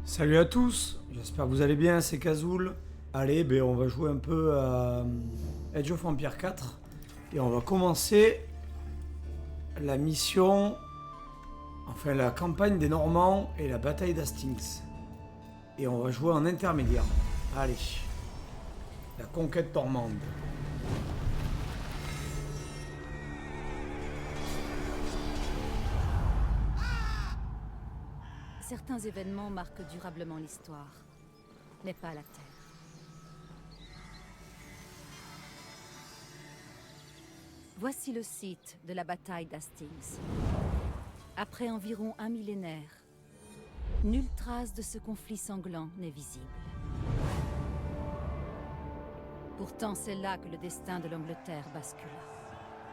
Salut à tous, j'espère que vous allez bien, c'est Kazoul. Allez, on va jouer un peu à Age of Empires 4 et on va commencer la mission, enfin la campagne des Normands et la bataille d'Hastings. Et on va jouer en intermédiaire. Allez, la conquête normande. Certains événements marquent durablement l'histoire, mais pas la Terre. Voici le site de la bataille d'Hastings. Après environ un millénaire, nulle trace de ce conflit sanglant n'est visible. Pourtant, c'est là que le destin de l'Angleterre bascula.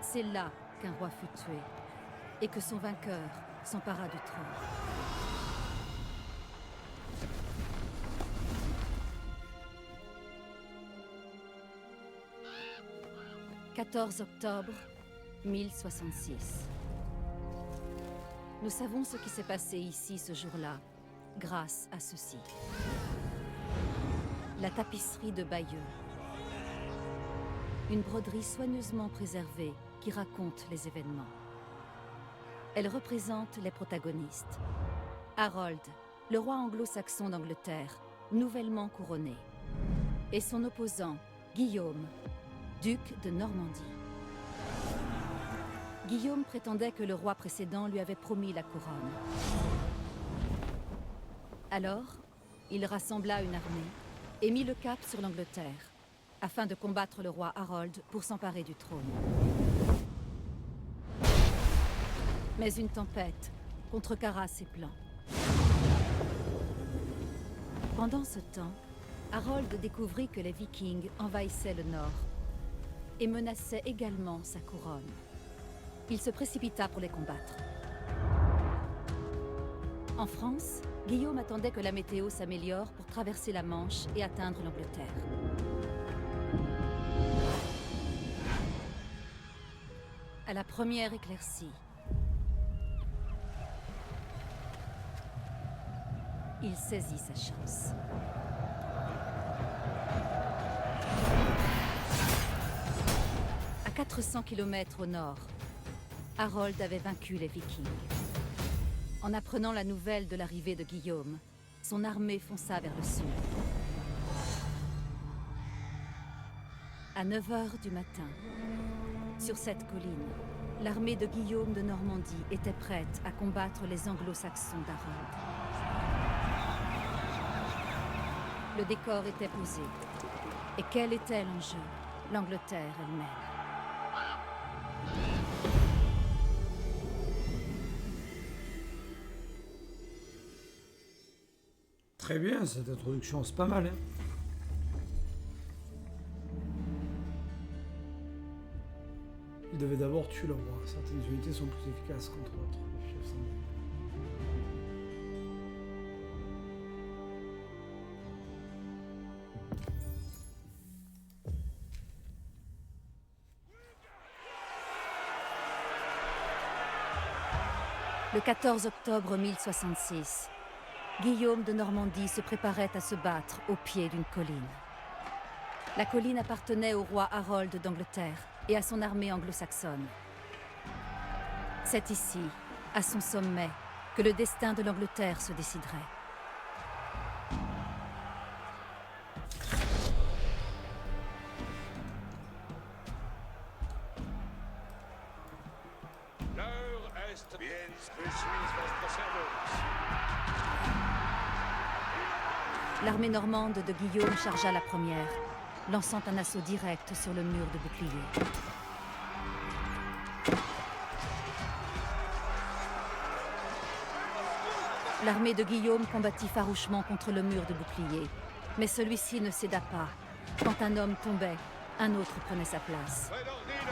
C'est là qu'un roi fut tué, et que son vainqueur s'empara du trône. 14 octobre 1066. Nous savons ce qui s'est passé ici ce jour-là, grâce à ceci. La tapisserie de Bayeux. Une broderie soigneusement préservée qui raconte les événements. Elle représente les protagonistes. Harold, le roi anglo-saxon d'Angleterre, nouvellement couronné. Et son opposant, Guillaume, duc de Normandie. Guillaume prétendait que le roi précédent lui avait promis la couronne. Alors, il rassembla une armée et mit le cap sur l'Angleterre, afin de combattre le roi Harold pour s'emparer du trône. Mais une tempête contrecarra ses plans. Pendant ce temps, Harold découvrit que les Vikings envahissaient le nord et menaçait également sa couronne. Il se précipita pour les combattre. En France, Guillaume attendait que la météo s'améliore pour traverser la Manche et atteindre l'Angleterre. À la première éclaircie, il saisit sa chance. À 400 km au nord, Harold avait vaincu les Vikings. En apprenant la nouvelle de l'arrivée de Guillaume, son armée fonça vers le sud. À 9 heures du matin, sur cette colline, l'armée de Guillaume de Normandie était prête à combattre les anglo-saxons d'Harold. Le décor était posé. Et quel était l'enjeu? L'Angleterre elle-même. Très bien, cette introduction, c'est pas mal. Hein. Il devait d'abord tuer le roi. Certaines unités sont plus efficaces contre d'autres. Les fiefs sont bien. Le 14 octobre 1066, Guillaume de Normandie se préparait à se battre au pied d'une colline. La colline appartenait au roi Harold d'Angleterre et à son armée anglo-saxonne. C'est ici, à son sommet, que le destin de l'Angleterre se déciderait. L'armée normande de Guillaume chargea la première, lançant un assaut direct sur le mur de boucliers. L'armée de Guillaume combattit farouchement contre le mur de boucliers, mais celui-ci ne céda pas. Quand un homme tombait, un autre prenait sa place.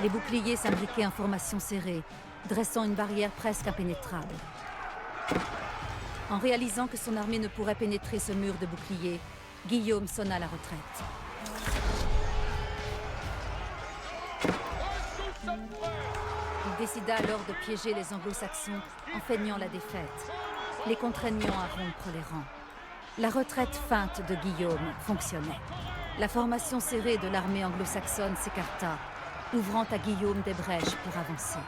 Les boucliers s'imbriquaient en formation serrée, dressant une barrière presque impénétrable. En réalisant que son armée ne pourrait pénétrer ce mur de boucliers, Guillaume sonna la retraite. Il décida alors de piéger les anglo-saxons en feignant la défaite, les contraignant à rompre les rangs. La retraite feinte de Guillaume fonctionnait. La formation serrée de l'armée anglo-saxonne s'écarta, ouvrant à Guillaume des brèches pour avancer.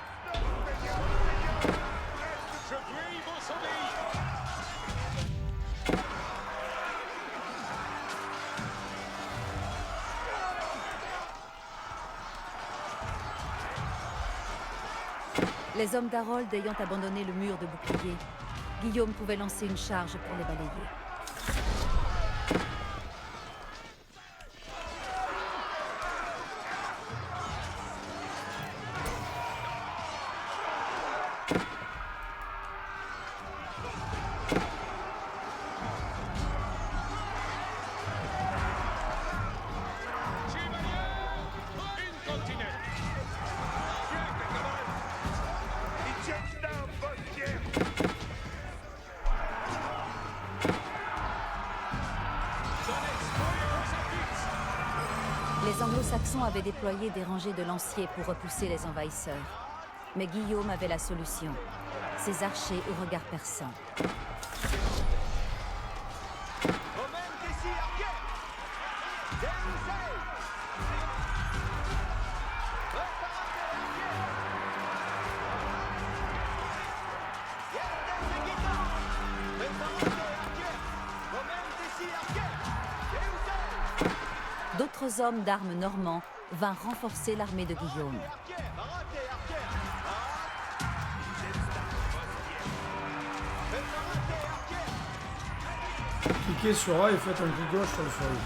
Les hommes d'Harold ayant abandonné le mur de bouclier, Guillaume pouvait lancer une charge pour les balayer. Les Anglo-Saxons avaient déployé des rangées de lanciers pour repousser les envahisseurs. Mais Guillaume avait la solution. Ses archers au regard perçant. D'autres hommes d'armes normands vinrent renforcer l'armée de Guillaume. Cliquez sur A et faites un clic gauche sur le feuille.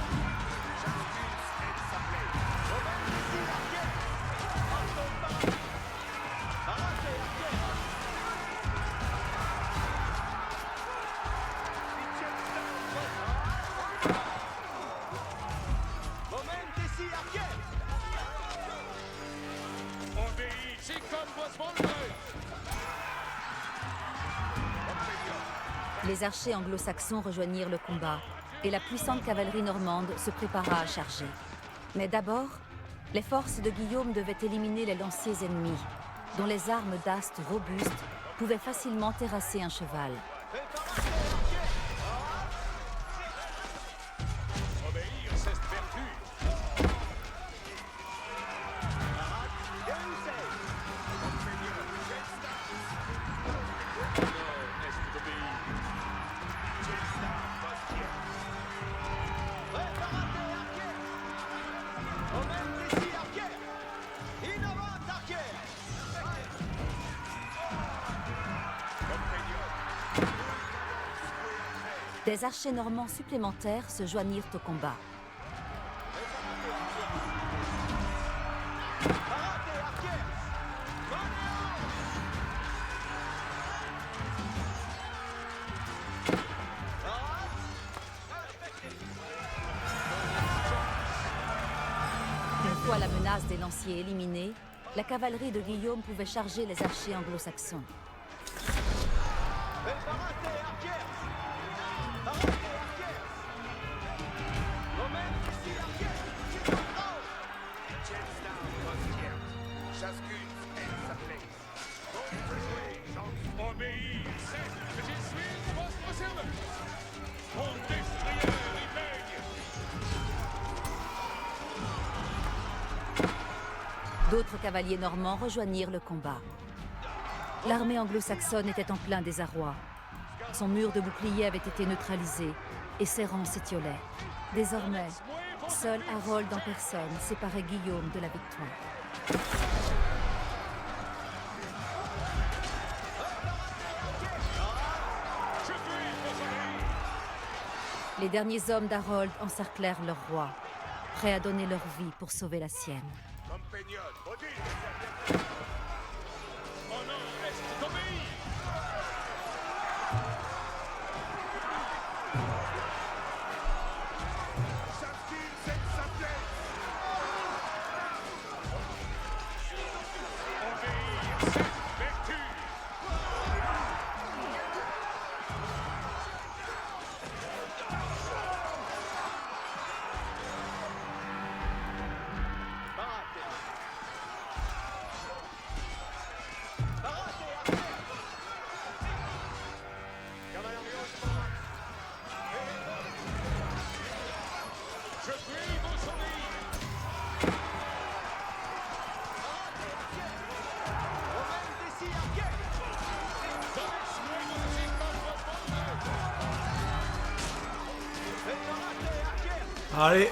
Les archers anglo-saxons rejoignirent le combat et la puissante cavalerie normande se prépara à charger. Mais d'abord, les forces de Guillaume devaient éliminer les lanciers ennemis, dont les armes d'astes robustes pouvaient facilement terrasser un cheval. Des archers normands supplémentaires se joignirent au combat. Une fois la menace des lanciers éliminée, la cavalerie de Guillaume pouvait charger les archers anglo-saxons. D'autres cavaliers normands rejoignirent le combat. L'armée anglo-saxonne était en plein désarroi. Son mur de boucliers avait été neutralisé et ses rangs s'étiolaient. Désormais, seul Harold en personne séparait Guillaume de la victoire. Les derniers hommes d'Harold encerclèrent leur roi, prêts à donner leur vie pour sauver la sienne. Allez.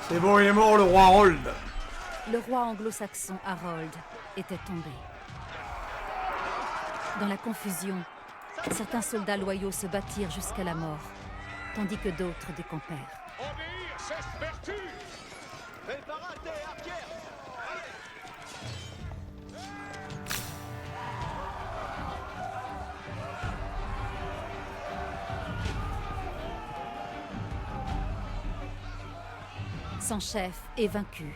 C'est bon, il est mort, le roi Harold. Le roi anglo-saxon Harold était tombé. Dans la confusion, certains soldats loyaux se battirent jusqu'à la mort, tandis que d'autres décampèrent. Obéir, c'est vertu. Préparate, arquère. Sans chef et vaincus,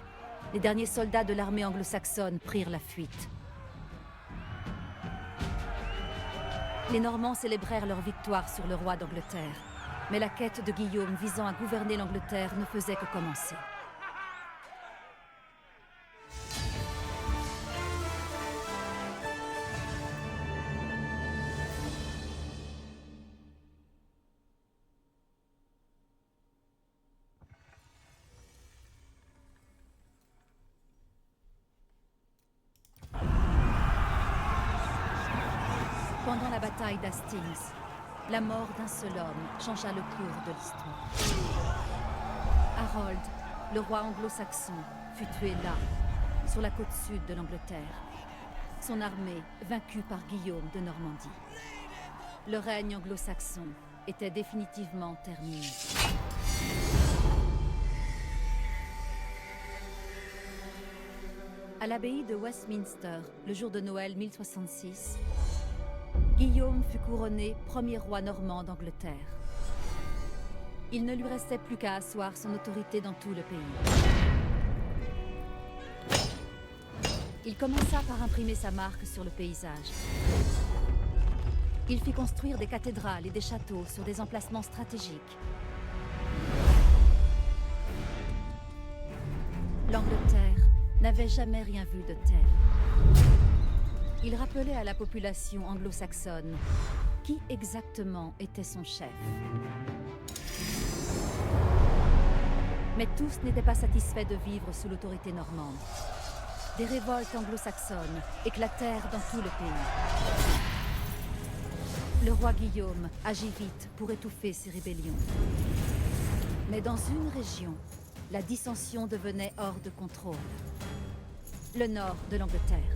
les derniers soldats de l'armée anglo-saxonne prirent la fuite. Les Normands célébrèrent leur victoire sur le roi d'Angleterre, mais la quête de Guillaume visant à gouverner l'Angleterre ne faisait que commencer. Pendant la bataille d'Hastings, la mort d'un seul homme changea le cours de l'histoire. Harold, le roi anglo-saxon, fut tué là, sur la côte sud de l'Angleterre. Son armée vaincue par Guillaume de Normandie. Le règne anglo-saxon était définitivement terminé. À l'abbaye de Westminster, le jour de Noël 1066, Guillaume fut couronné premier roi normand d'Angleterre. Il ne lui restait plus qu'à asseoir son autorité dans tout le pays. Il commença par imprimer sa marque sur le paysage. Il fit construire des cathédrales et des châteaux sur des emplacements stratégiques. L'Angleterre n'avait jamais rien vu de tel. Il rappelait à la population anglo-saxonne qui exactement était son chef. Mais tous n'étaient pas satisfaits de vivre sous l'autorité normande. Des révoltes anglo-saxonnes éclatèrent dans tout le pays. Le roi Guillaume agit vite pour étouffer ces rébellions. Mais dans une région, la dissension devenait hors de contrôle. Le nord de l'Angleterre.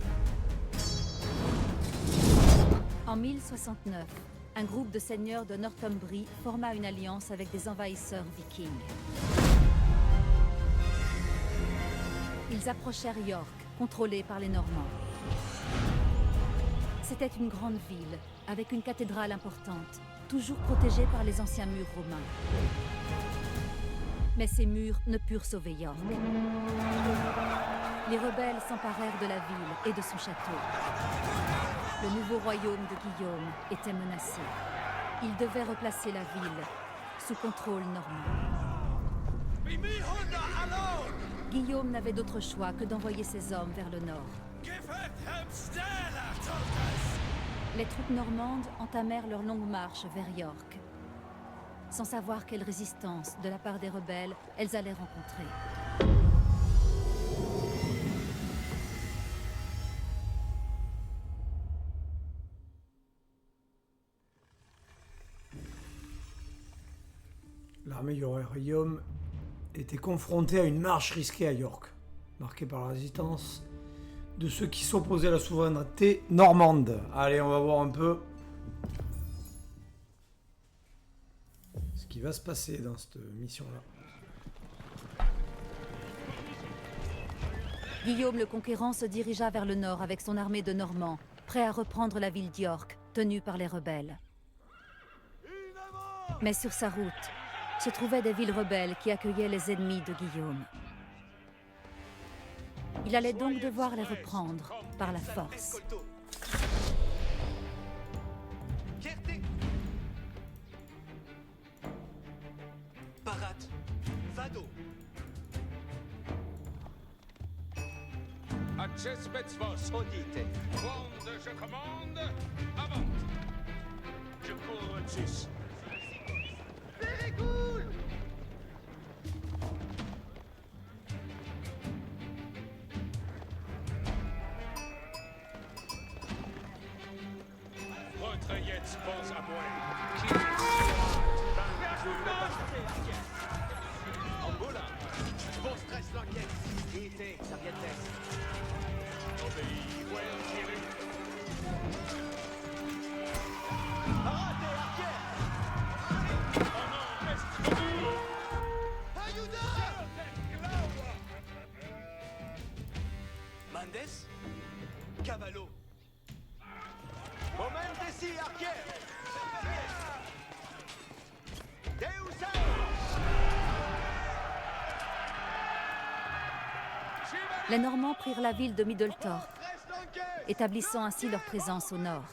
En 1069, un groupe de seigneurs de Northumbrie forma une alliance avec des envahisseurs vikings. Ils approchèrent York, contrôlée par les Normands. C'était une grande ville, avec une cathédrale importante, toujours protégée par les anciens murs romains. Mais ces murs ne purent sauver York. Les rebelles s'emparèrent de la ville et de son château. Le nouveau royaume de Guillaume était menacé. Il devait replacer la ville sous contrôle normand. Guillaume n'avait d'autre choix que d'envoyer ses hommes vers le nord. Les troupes normandes entamèrent leur longue marche vers York, sans savoir quelle résistance de la part des rebelles elles allaient rencontrer. L'armée du royaume était confrontée à une marche risquée à York, marquée par la résistance de ceux qui s'opposaient à la souveraineté normande. Allez, on va voir un peu ce qui va se passer dans cette mission-là. Guillaume le Conquérant se dirigea vers le nord avec son armée de Normands, prêt à reprendre la ville d'York, tenue par les rebelles. Mais sur sa route, se trouvaient des villes rebelles qui accueillaient les ennemis de Guillaume. Il allait donc devoir les reprendre par la force. Parat, Vado. Access vos. Audite. Ronde, je commande. Avant. Je cours au-dessus. Very cool. Jetzt pense à moi. Angola. Bon stress l'enquête. Évitez, ça vient de l'Est. Obéis, voyons tirer. Parate, arquet. Oh non, reste debout. Ayuda. Mendes. Cavallo. Moment ici, arquet. Deus Ex. Les Normands prirent la ville de Middletorp, Stress l'enquête. établissant ainsi leur présence au nord.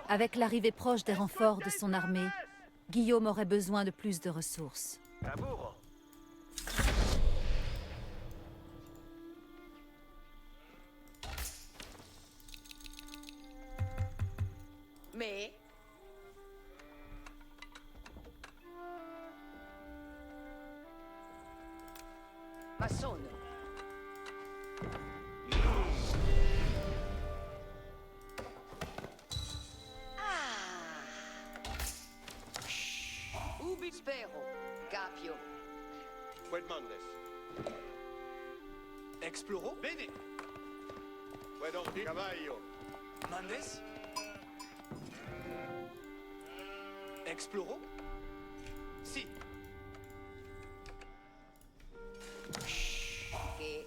Avec l'arrivée proche des renforts de son armée, Guillaume aurait besoin de plus de ressources. Lavoro. Mais Massone. Ubi spero, Capio. Fue Mendes. Exploro. Bene. Fue Don Caballo. Mendes. Exploro. Si. Che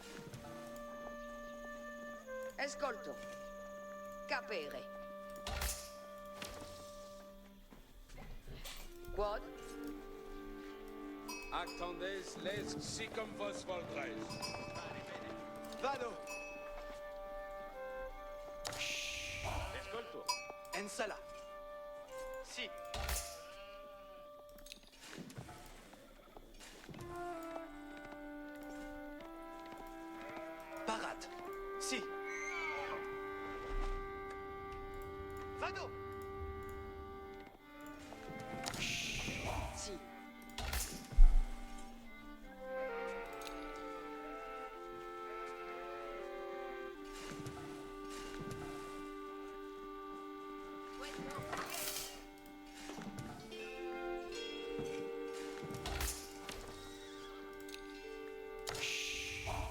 Ascolto. Capere. Quod? Attendez, les si comme vos voldrez. Vado. Escolto. Ensala. Si. Parat. Si. Vado. Si.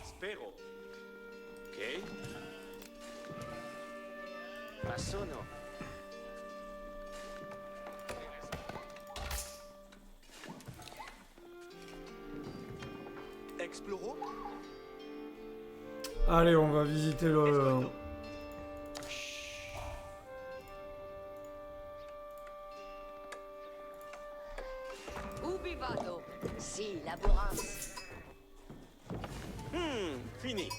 Spero. Ok. Masono. Exploro. Allez, on va visiter le... Ubi vado? Si, laborans. Finit.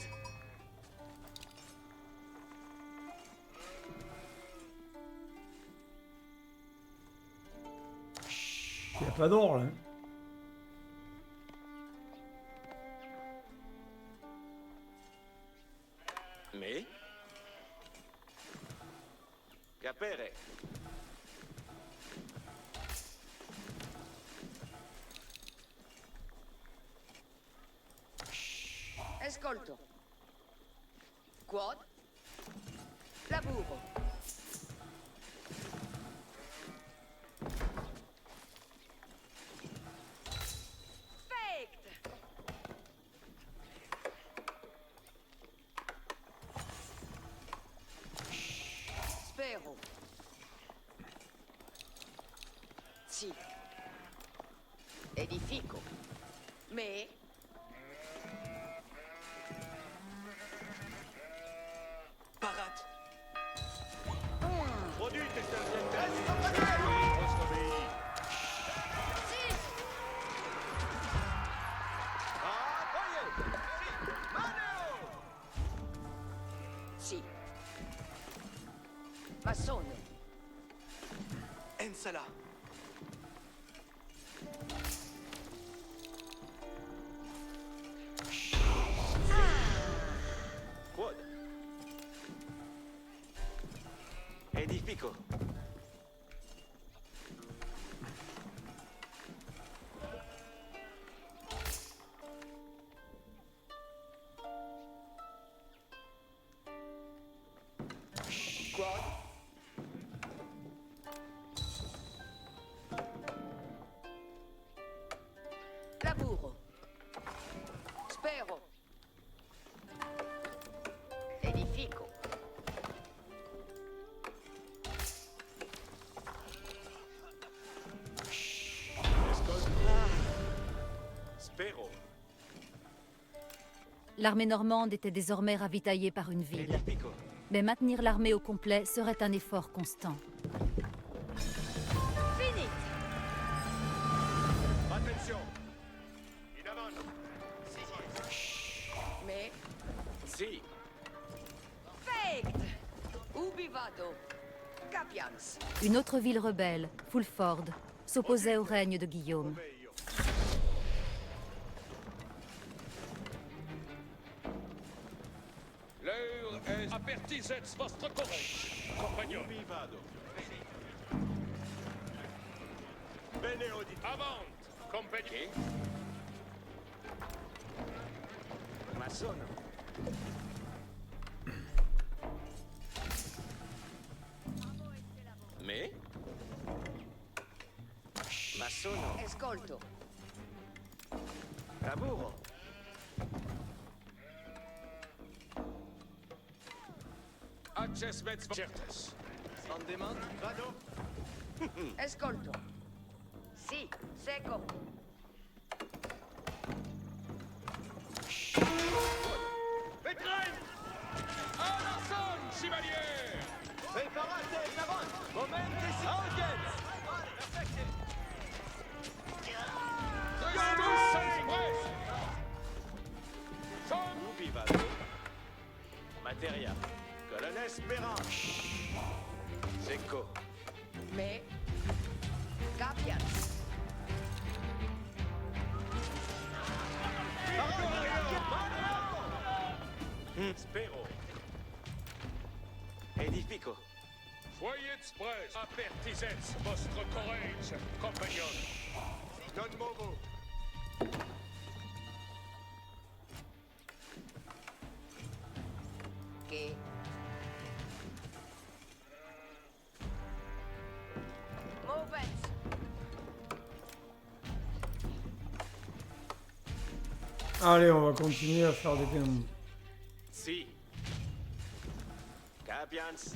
Il n'y a pas d'or, là. Mais. Capere. Ascolto. Quod? Laburo. Fect! Spero. Sì. Edifico. Me? Parat. Produit est un Sì. Massone. Ensala. Quod. Edifico. Quod? l'armée normande était désormais ravitaillée par une ville. Edifico. Mais maintenir l'armée au complet serait un effort constant. Fini. Attention. In avanti. Mais Si. fegt. Ubi vado. Capians. Une autre ville rebelle, Fulford, s'opposait au règne de Guillaume. Meglio. L'heure est... Apertisez vostre courage, compagnon. Ubi vado. Bene udite. Avant, compagnon. Masono. Me? Masono. Escolto. Lavoro. Acces vets certes. On demand? Vado. Escolto. Si. Seco. Vetrein! À l'arson, chevalier! Preparate, Navon! Momenti audience! Tous sans presse! Som! Ubi vado. Materia. Colonel Sperange. Seco. Mais capians. Spero. Edifico. Soyez prêts! Apertisez vostre courage, compagnon! Non movo! Que movens. Allez, on va continuer à faire des gains. Si. Capians.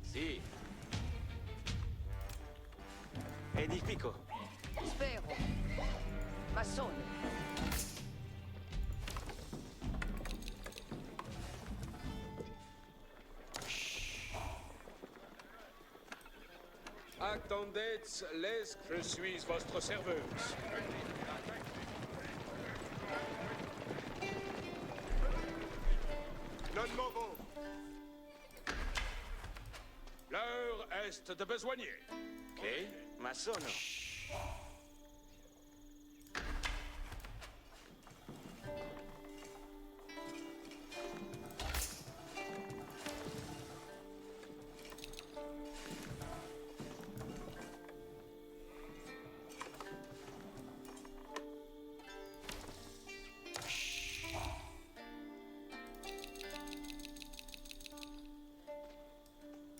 Si. Edifico. Spero. Massone. Attendez, les... Je suis votre serveuse. Non movo! L'heure est de besoigner. Ok. Masono.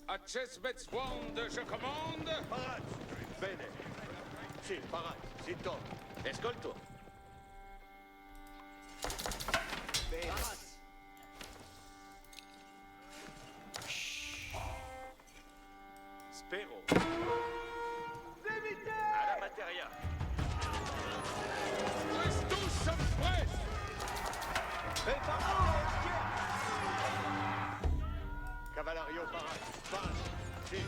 Acces vets wand, je commande. Parat. Bene. Si, parat. Zitto. Escolto. Bene. Parat. Spero. Alla materia. Tous sans presse! Cavalario parat. Parat. Si.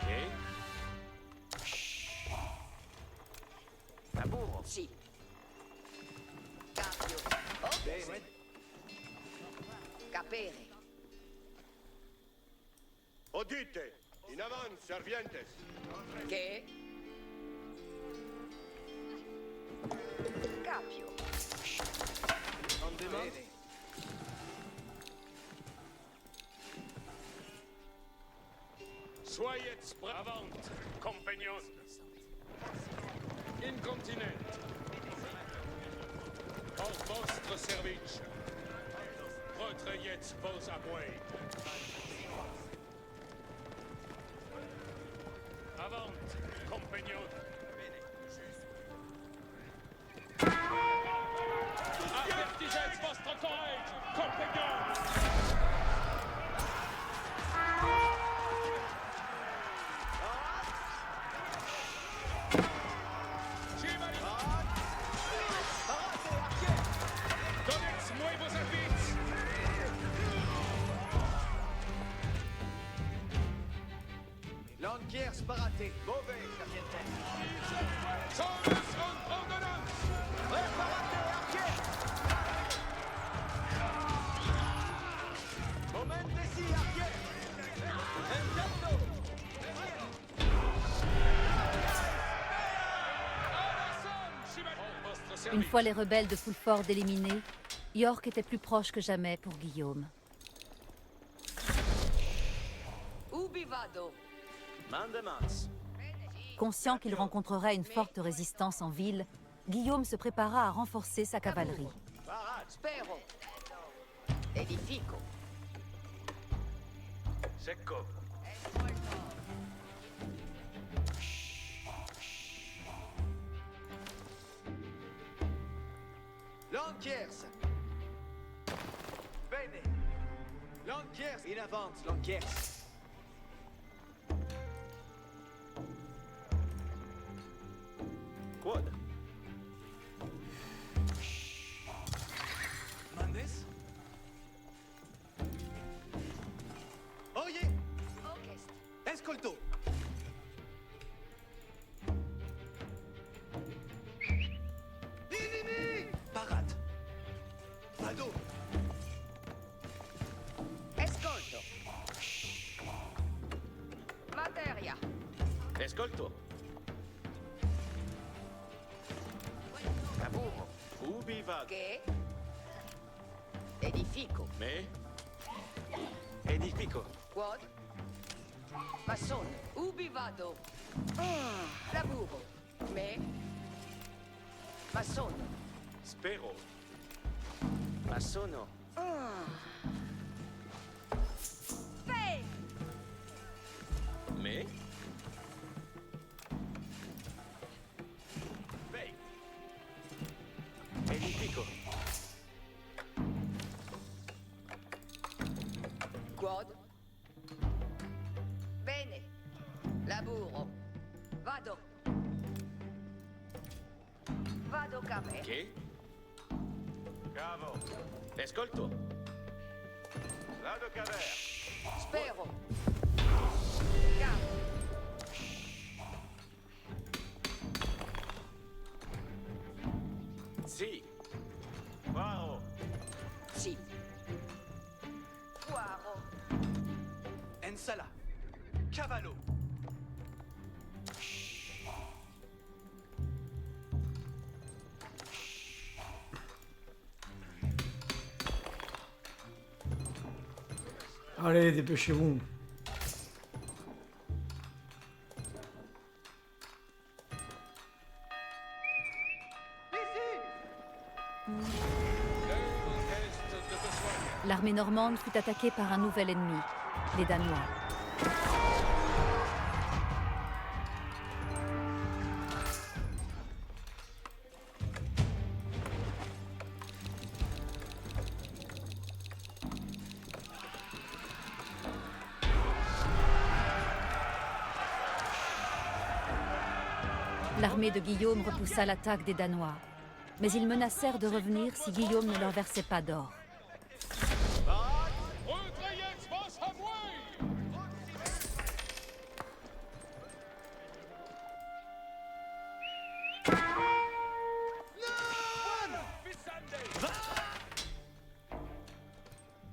Ok. Lavoro. Si. Capio. Bene. Capere. Odite! In avant, servientes! Che Capio. On demande. Soyez prêts! Avant, compagnon! Incontinent! En votre service! Retrayez vos aboués! Avant, compagnon! Avertisez votre courage, compagnon! Chevalier! Sparate. Mauvais, sergente. Solus und Ordonnance! Preparate, archer. Momentesi, archer. Intanto. Votre service. Une fois les rebelles de Fulford éliminés, York était plus proche que jamais pour Guillaume. Ubi vado? Mandemans. Conscient qu'il rencontrerait une forte résistance en ville, Guillaume se prépara à renforcer sa cavalerie. Parade. Spero. Edifico. Secco. Lankiers. Bene. Lankiers. In avance, Lankiers. Quod. Mandes? Oye! Ocest. Escolto! Inimi! Parade! Vado! Escolto. Materia. Escolto! Lavoro. Ubi vado? Che? Edifico. Me? Edifico. Quod? Mason. Ubi vado? Lavoro. Me? Mason. Spero. Ma sono. Fe! Me? Beh. Edifico. Quod? Bene. Lavoro. Vado. Vado cave. Che? Cavo. Escolto. Vado caver. Spero. Cavo. Sì. Wow. Sì. Poiro. Ensala. Cavallo. Allez, dépêchez-vous. L'heure est de te soigner. L'armée normande fut attaquée par un nouvel ennemi, les Danois. L'armée de Guillaume repoussa l'attaque des Danois, mais ils menacèrent de revenir si Guillaume ne leur versait pas d'or. Retrayez vos avoués!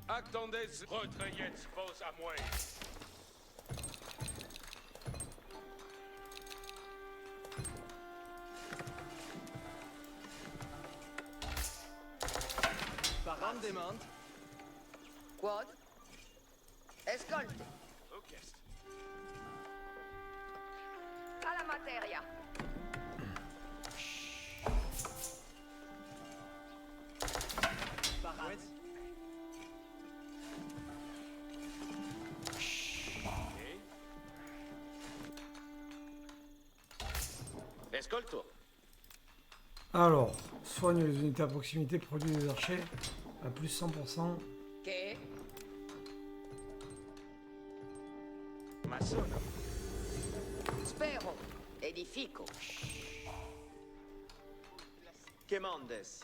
Attendez, retrayez vos avoués! Param demande. Quod? Escolte. Ocest. Alla materia. Parade. Escolto. Alors, soigne les unités à proximité, produit des archers à plus 100%. Che? Ma sono. Spero. Edifico. Che mandes?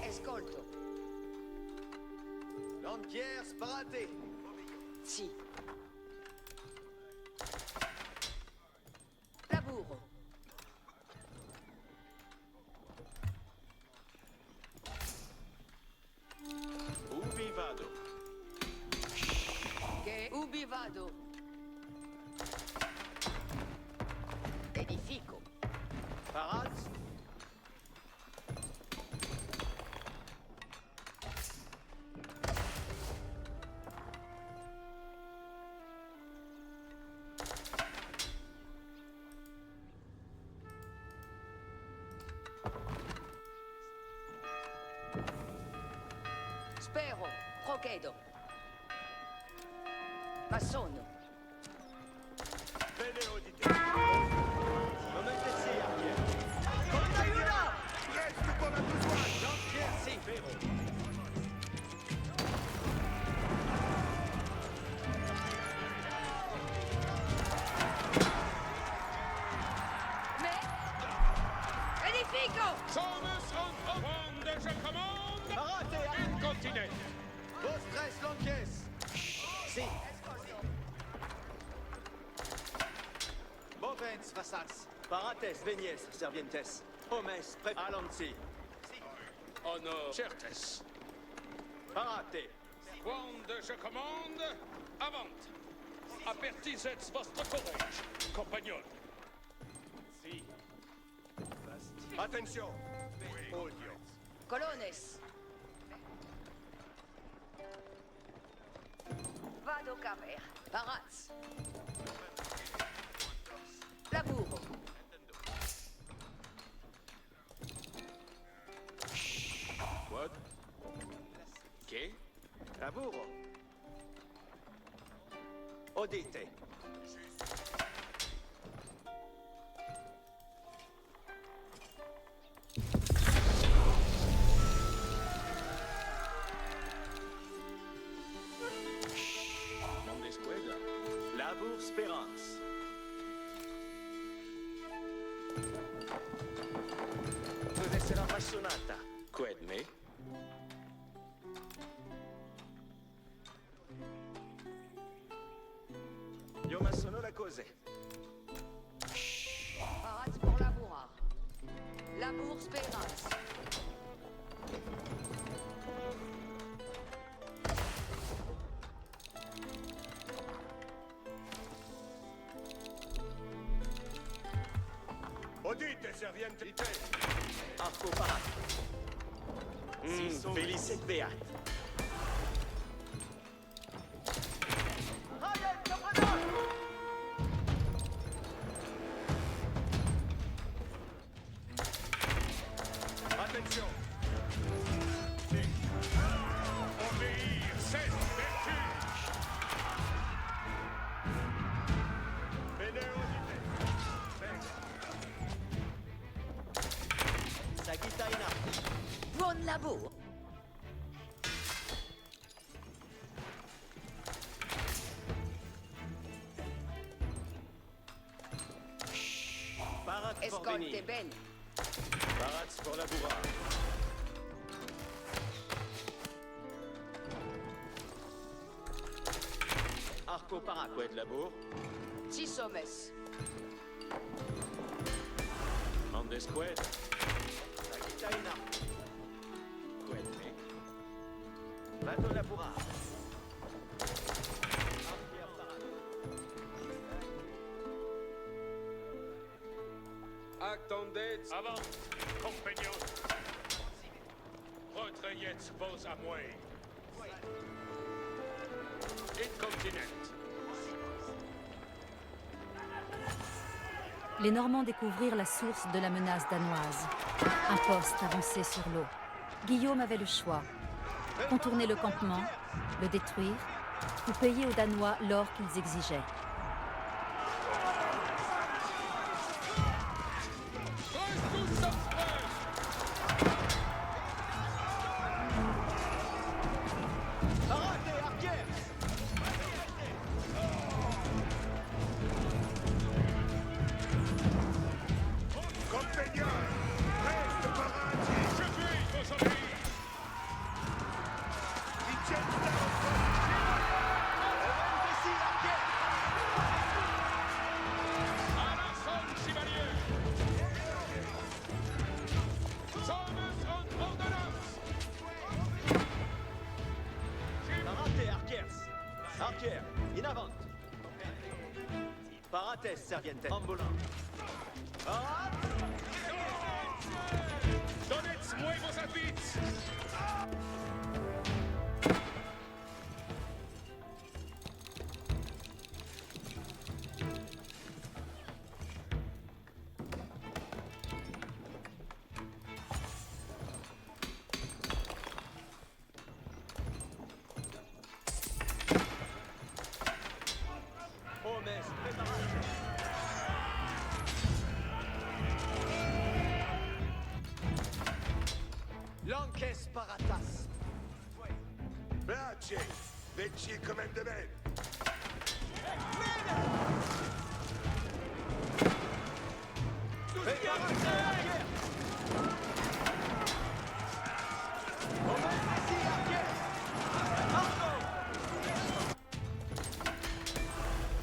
Escolte. Ascolto. Lancière, sparate. Sì. Lavoro. Ubi vado. Che ubi vado. Edifico. Parats. Spero. Procedo. Massonno. Bene udite. Non è che sia, Archier. Con aiuto! Reste comme un besoin. Lancière, sì, vero. Mais. Edifico! Sommes en commande, je commande! Parate, Incontinent! Vostres lances. Sì. Bovens, vassals. Parates, venies, servientes. Homes, prepalansi. Honor, certes. Parate. Quando je commande, avant. Apertisez votre courage, compagnon. Si. Attention. Odio. Colones. Vado camer. Paraz. Lavoro. What? Che? Lavoro. Odite. Non descueda. Labor Spérance. Deve essere appassionata. Qued me? Io ma sono le cose. Paraz pour labourar. Labour Spérance. Odite, serviente. Arco parato. Felicet beat. Attention. Obéir, c'est vertu! Bene odite. Sagita in arco. Buon lavoro. Parat pour Escolte venir. bene. Parats pour labourar. Arco paraquet labour. Ci sommes. Mandesqued. Sagita in arco. Qued me. Vado labourar. Arquier parat. Attendez avant, compagnons. Retrayez vos amouets. Incontinent. Les Normands découvrirent la source de la menace danoise, un poste avancé sur l'eau. Guillaume avait le choix: contourner le campement, le détruire, ou payer aux Danois l'or qu'ils exigeaient. Parate, arquier. Compagnon, reste parati! Je puis vous obéir! Parates, Serviente. Ambulant. Parat! Donetz nuevos advits! Hommes, préparate. Lances paratas. Bracie, vecchi comandament.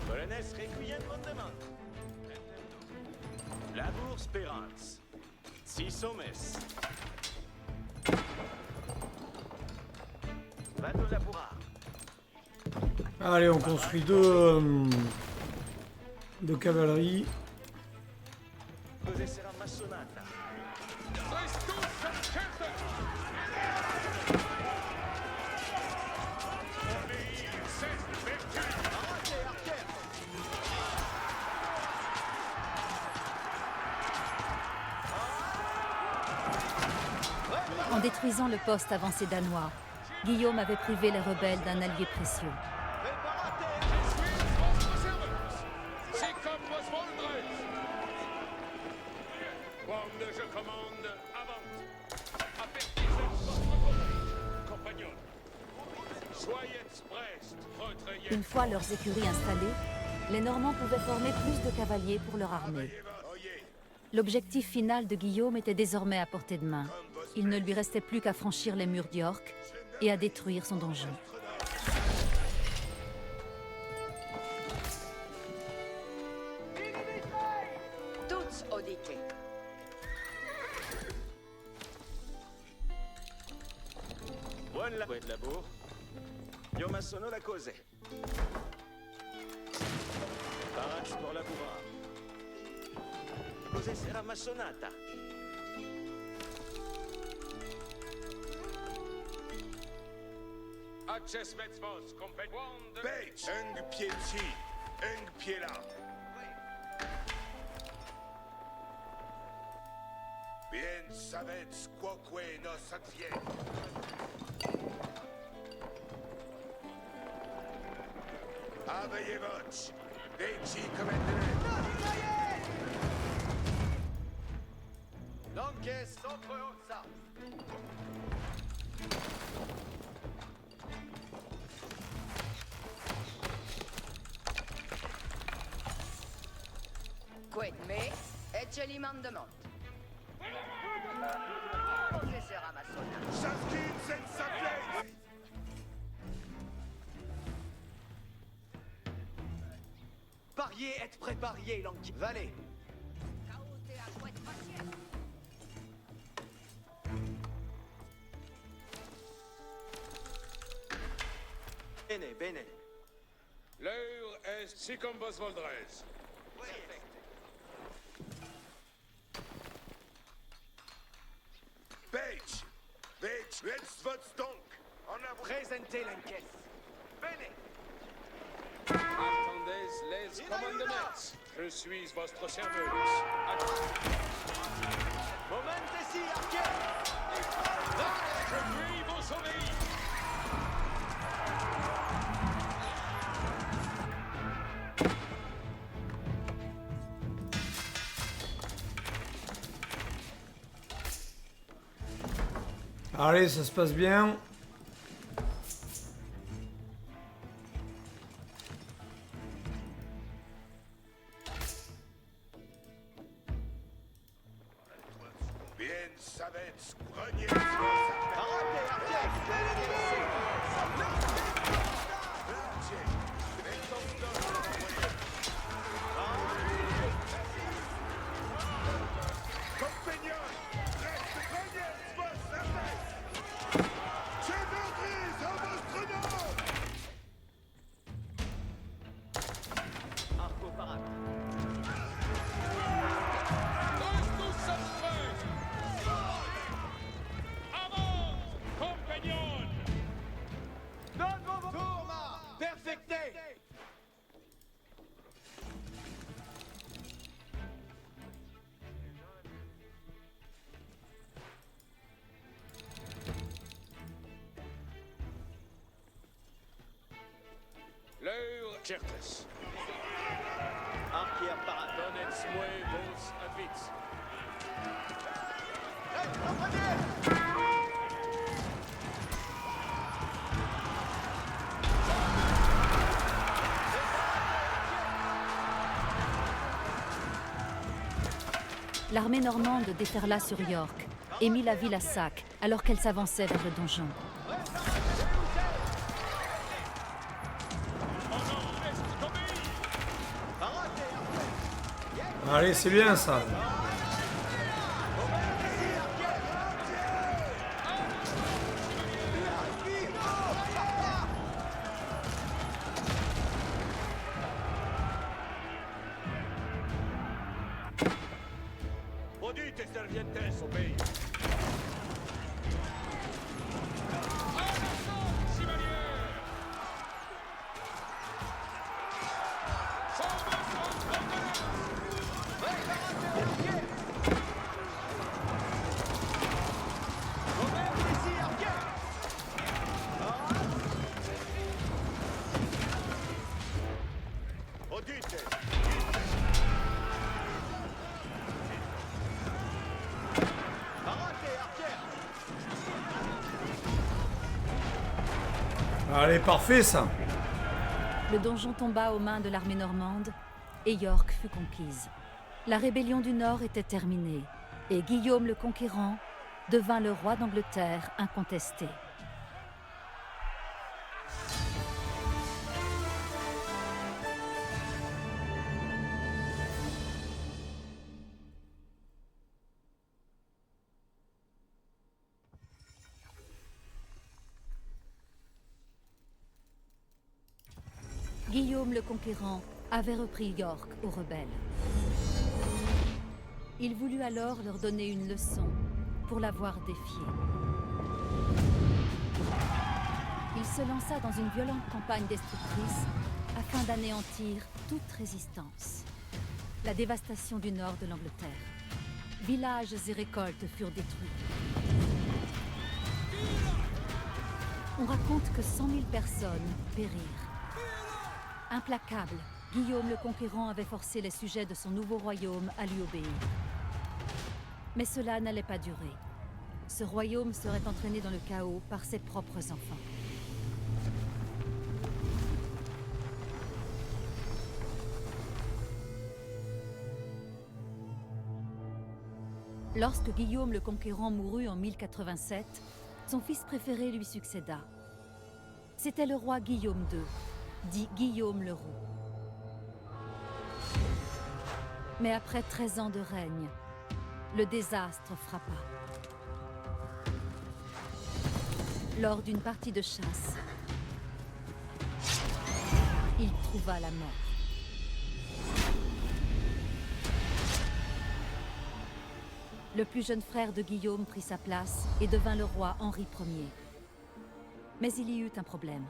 Polonaise requiem mandement. Labour spérance. Six hommes. Vados laboura. Allez, on construit deux cavaleries. Cos'è sarà massonata? Christus verkämpfen! Obéir, c'est vertu! En détruisant le poste avancé danois, Guillaume avait privé les rebelles d'un allié précieux. Votre servus! C'est comme vos voldres! Quando je commande, avant! Avertissez votre compagnon! Soyez prest, retrayez! Une fois leurs écuries installées, les Normands pouvaient former plus de cavaliers pour leur armée. L'objectif final de Guillaume était désormais à portée de main. Il ne lui restait plus qu'à franchir les murs d'York et à détruire son donjon. Toutes auditées. Buon la de labour. Io ma sono la cose. Parats pour labourar. Cos'è sarà massonata? Acces vos compagnon de... Page, un pied ici, un pied là. Bien savez quoque nos advienne. Aveillez votre, vecchi comandament. Lances sopra onza. Quid me, et je li mandement. Cos'è sarà massonata? Chaskin senza place. Parier et préparier, Lanky. Valet. Caute à chouette patient. Bene, bene. L'heure est si comme vos voldres. Page, vec, let's vote donc. On a Présentez l'enquête. Bene. Attendez les commandements. Je suis votre serveuse. Moment ici, arquet. Je puis vous obéir. Allez, ça se passe bien. bien savez grenier. Arrêtez, arquet. Compagnon, reste grenier, vos services. Cheveux gris en votre nom. Arco parate. Certes. Arquier parade. Donetsk vos avits. Hey, comprenez! L'armée normande déferla sur York et mit la ville à sac alors qu'elle s'avançait vers le donjon. Allez, c'est bien ça. Audite servientes au pays. Audite! Parate, arquier! Allez, parfait ça. Le donjon tomba aux mains de l'armée normande et York fut conquise. La rébellion du Nord était terminée et Guillaume le Conquérant devint le roi d'Angleterre incontesté. Guillaume le Conquérant avait repris York aux rebelles. Il voulut alors leur donner une leçon pour l'avoir défié. Il se lança dans une violente campagne destructrice afin d'anéantir toute résistance. La dévastation du nord de l'Angleterre. Villages et récoltes furent détruits. On raconte que 100 000 personnes périrent. Implacable, Guillaume le Conquérant avait forcé les sujets de son nouveau royaume à lui obéir. Mais cela n'allait pas durer. Ce royaume serait entraîné dans le chaos par ses propres enfants. Lorsque Guillaume le Conquérant mourut en 1087, son fils préféré lui succéda. C'était le roi Guillaume II, dit Guillaume le Roux. Mais après 13 ans de règne, le désastre frappa. Lors d'une partie de chasse, il trouva la mort. Le plus jeune frère de Guillaume prit sa place et devint le roi Henri Ier. Mais il y eut un problème.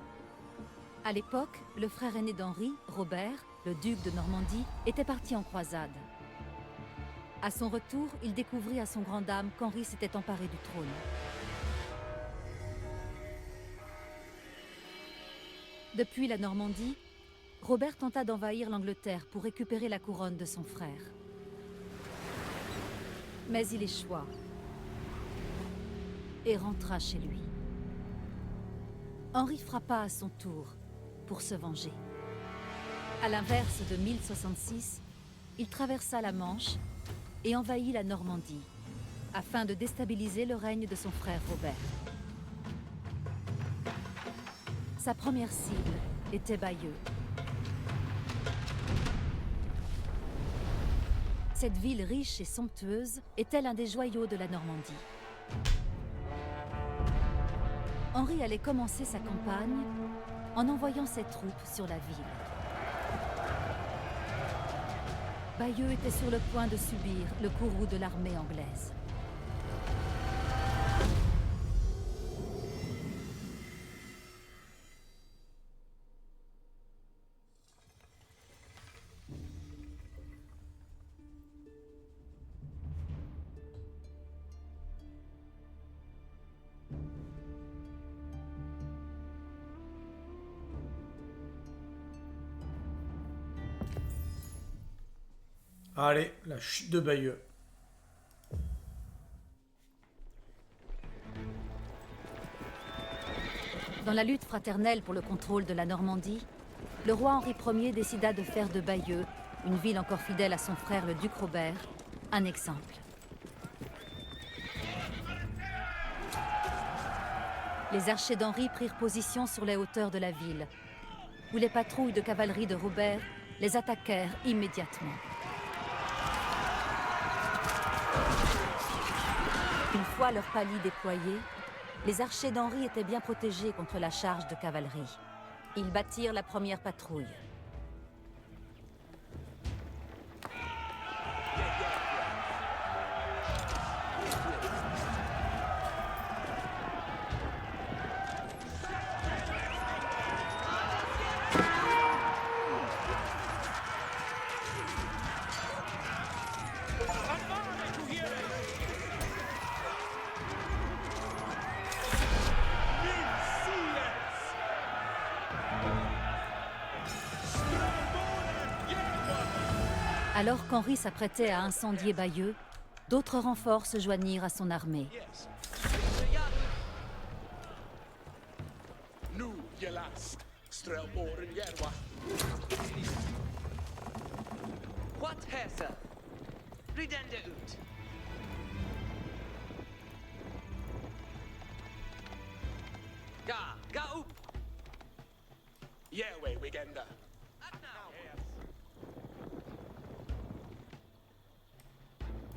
À l'époque, le frère aîné d'Henri, Robert, le duc de Normandie, était parti en croisade. À son retour, il découvrit à son grand dam qu'Henri s'était emparé du trône. Depuis la Normandie, Robert tenta d'envahir l'Angleterre pour récupérer la couronne de son frère. Mais il échoua et rentra chez lui. Henri frappa à son tour pour se venger. À l'inverse de 1066, il traversa la Manche et envahit la Normandie, afin de déstabiliser le règne de son frère Robert. Sa première cible était Bayeux. Cette ville riche et somptueuse était l'un des joyaux de la Normandie. Henri allait commencer sa campagne en envoyant ses troupes sur la ville. Bayeux était sur le point de subir le courroux de l'armée anglaise. Allez, la chute de Bayeux. Dans la lutte fraternelle pour le contrôle de la Normandie, le roi Henri Ier décida de faire de Bayeux, une ville encore fidèle à son frère le duc Robert, un exemple. Les archers d'Henri prirent position sur les hauteurs de la ville, où les patrouilles de cavalerie de Robert les attaquèrent immédiatement. Une fois leur palier déployé, les archers d'Henri étaient bien protégés contre la charge de cavalerie. Ils battirent la première patrouille. Alors qu'Henri s'apprêtait à incendier Bayeux, d'autres renforts se joignirent à son armée. Nu gällast strömåren järva. What häser? Ridende ut. Ga upp! Järve Wigenda.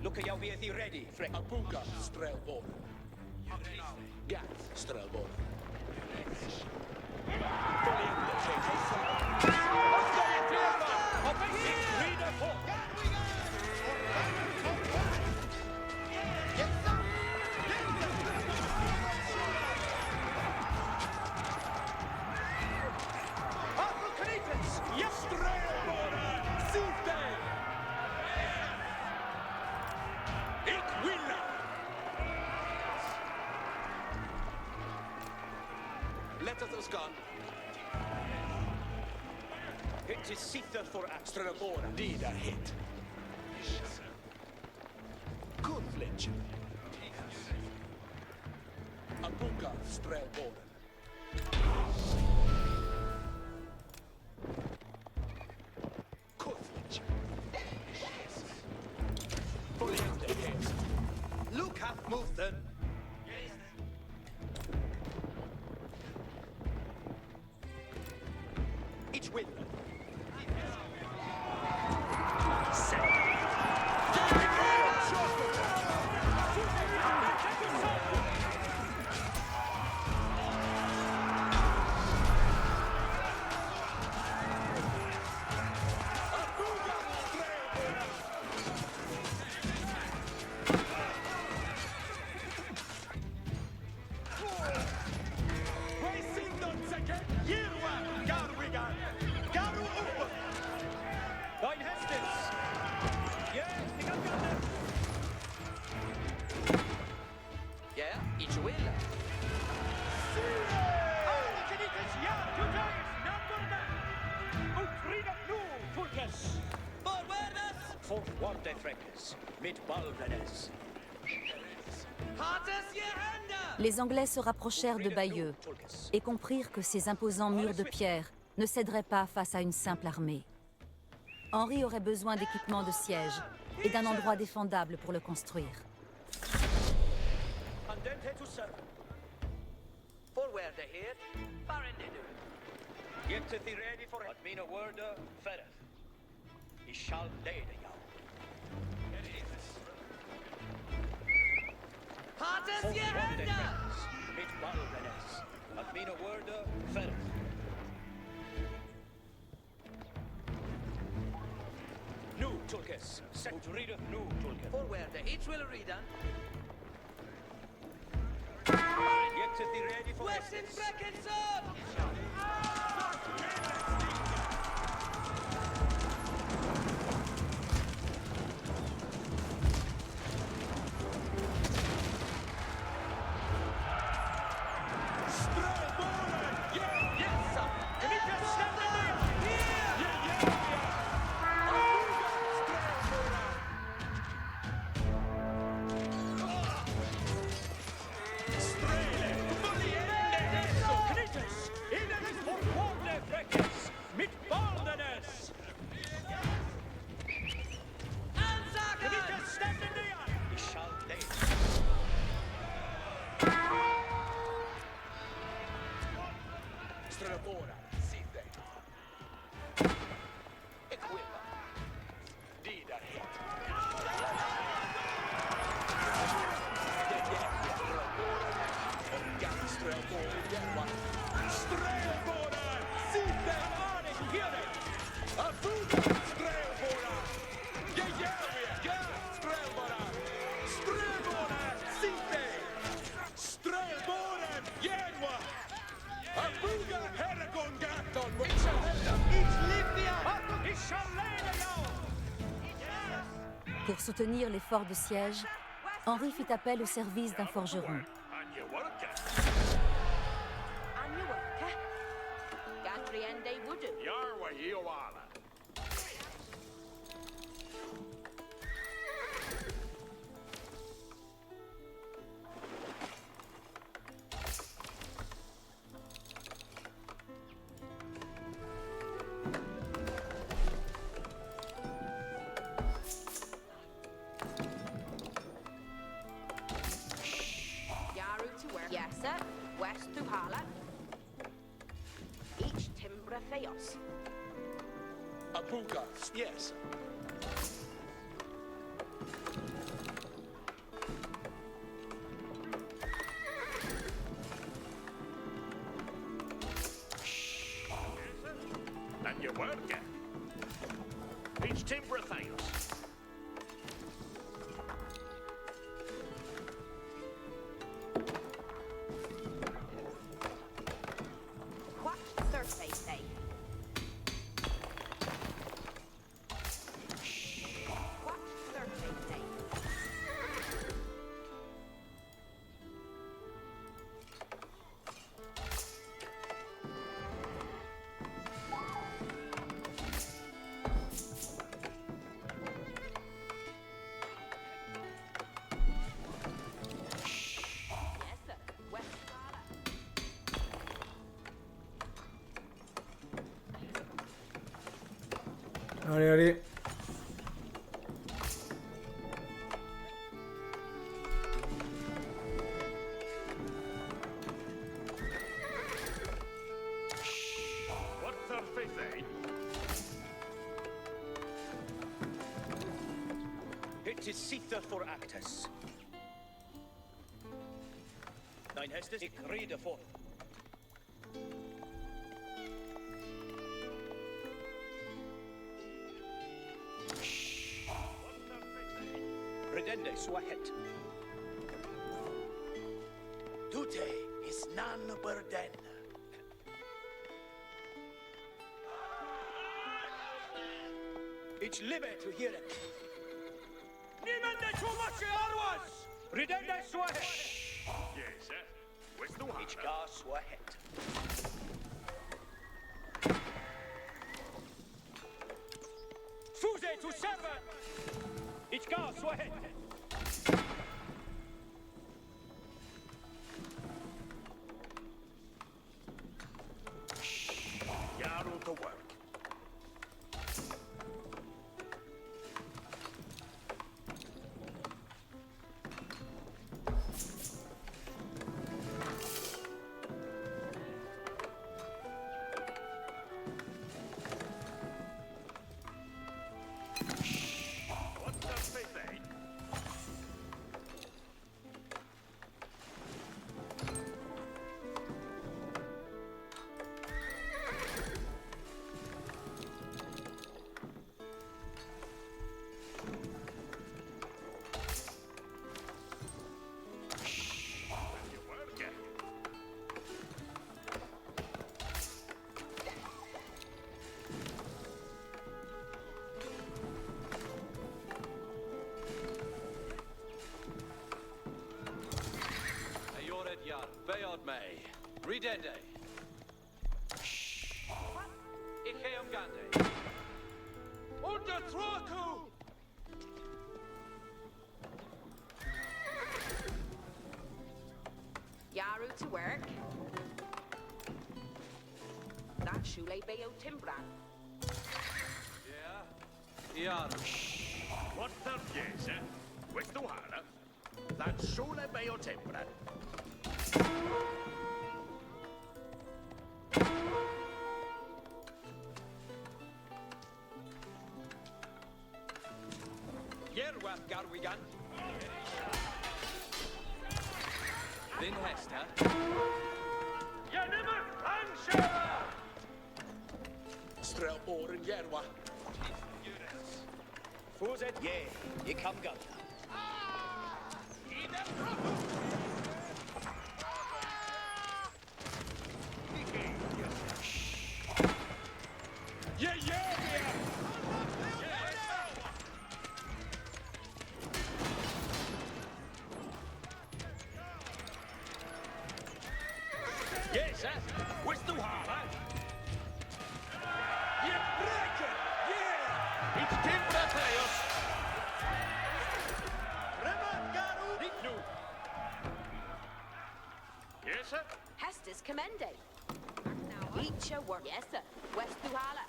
Look jag vet i ready, Freck. Abuga strömåren. Gat strömåren. Följande Let us gone. It is sitter for us. strömåren. Dida hit. Kunfletch. Abuga strömåren. Kunfletch. Följande häst. Look half move then. Each win. Yeah, each win. Forward Freckes, mit Baldenes. Les Anglais se rapprochèrent de Bayeux et comprirent que ces imposants murs de pierre ne céderaient pas face à une simple armée. Henri aurait besoin d'équipements de siège et d'un endroit défendable pour le construire. Forward ahead, Barendedu. Get to the ready for it. Mean a word, Ferret. He shall lay the young. Hartes je hände! Mit Baldenes. At mean a word, Ferret. Nu, Tulkes. Set to read of nu, Tulkes. Forward, each will read on. Get to the ready for it. Western Breckenson! Strelbora! Gejavia! Strelbora! Strelbora! Sinte! Strelbora! Jerwa! Abuga Heragon Gaton! Pour soutenir l'effort de siège, Henri fit appel au service d'un forgeron. Gadriende Wooden. Yarwa Yoala. Yaru to where? Yes, sir. West to Hala. Each Timbra Theos. Abuga! Yes. And you work it. Each Timbra Theos. What Thursday say? What Thursday say? Yes, sir. West Hala. Allez, allez. What's our fifth aid? It is Sitha for Actus. Thine Hestus, ik rede for. Redende Swahet. Dute is none burden. Ich live to hear it. Niemand zu much arwas! Redende Swahet. Yes, sir. Where's the one? Ich gar Swahet. Fuse to servant! Ich gar Swahet. Yaru to work. What's our fifth aid? You work it. Ayored Yar, Bayod May, Redende. Ikeum Gande. Under Thraku! Yaru to work. That Shule Bayo Timbran. Yeah. Yar. What the yes, eh? Where's the water? That Shule Bayo Tempran. Yerwath Garwigan. Then Hester. You never answer! Strelboren Jerwa! Vorsicht. Yeah, hier come Gunter. Yeah, yeah, yeah. Yes, sir. Where's the Harla? Yeah, breaker! Yeah! It's Timbra Theos! Remangaru! Niet nu! Yes, sir. Hestus commende. Eat your work. Yes, sir. West Duhala.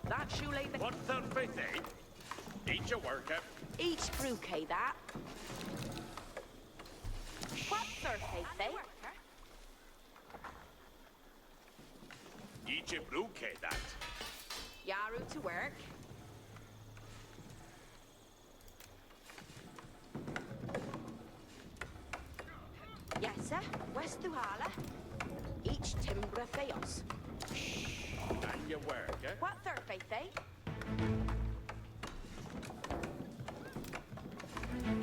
That shoe lay What third faith, eh? Eat your worker. Each brewkay that. What third faith, eh? Eat your bouquet, that. Yaru to work. Yes, sir. West Duhala. Each Timbra Theos. And your worker. What third faith, eh?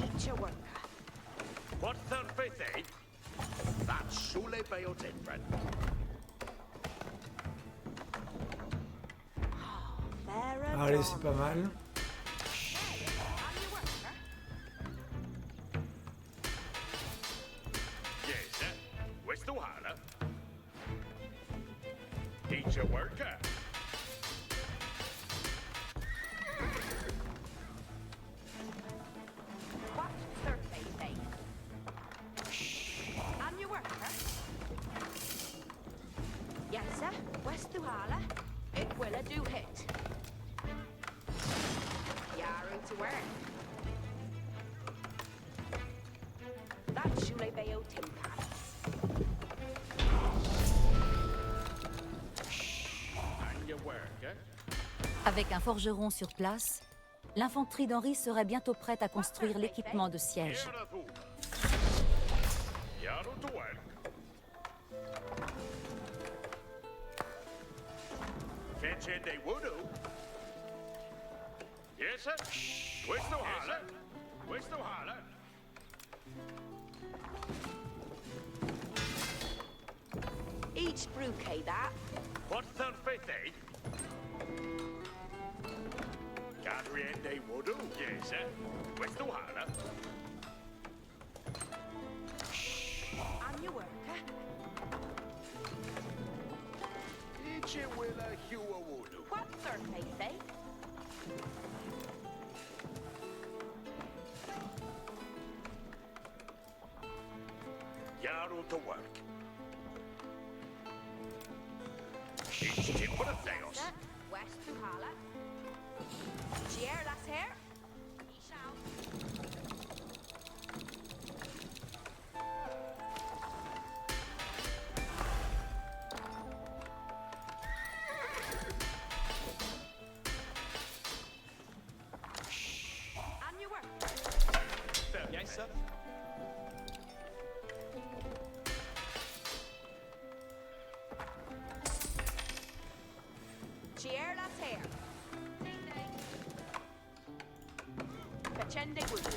Eat your worker. What third faith, eh? That's Sule Bayotin, friend. Farah Allez, c'est pas mal. Yes, sir. Where's the Harla? Eat your worker. What third faith, eh? And your worker? Yes, sir. West Duhala. It will a do hit. Yaru to work. That Shule Bayo Timpan. And your worker. Avec un forgeron sur place, l'infanterie d'Henri serait bientôt prête à construire l'équipement de siège. Here the fool. Yaru to work. Fetch in they would do. Yes, sir. Where's the Harla? Where's the Harla? Each brewkay that. What third faith, eh? Cadriende would do. Yes, sir. Where's the Harla? And your worker? Each will a hue would do. What third faith, eh? Yaru to work. Each timber of Theos. Sir. West Duhala. Gier las hair. Ye shall. And your work. Yes, sir. Gier las hair. Fachende Wudu.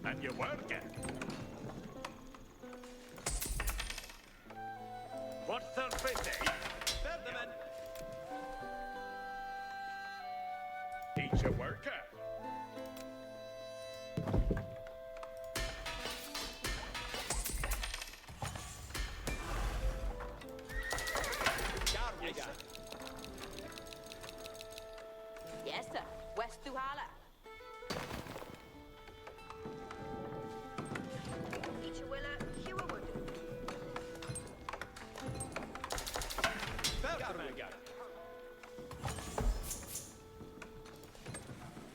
And your worker. What third faith, eh? Ferdinand. Each a worker. Yes, sir. Yes, sir. West Duhala. Each willa, Hua Wudu. Ferdinand.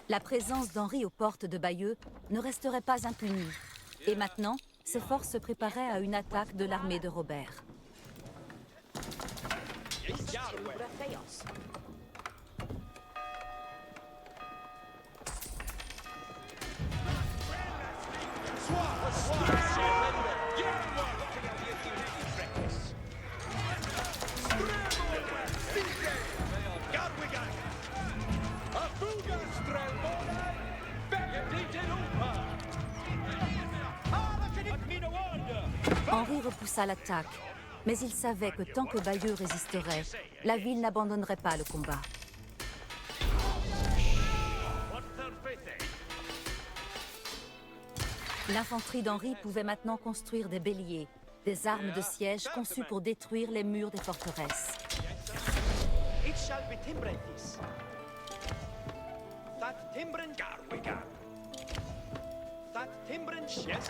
La présence d'Henri aux portes de Bayeux ne resterait pas impunie. Et maintenant, ses forces se préparaient à une attaque de l'armée de Robert. Timbra Theos. repoussa l'attaque, mais il savait que tant que Bayeux résisterait, la ville n'abandonnerait pas le combat. L'infanterie d'Henri pouvait maintenant construire des béliers, des armes de siège conçues pour détruire les murs des forteresses. It shall be Timbrethis. That Timbren Garwigan. That Timbren yes.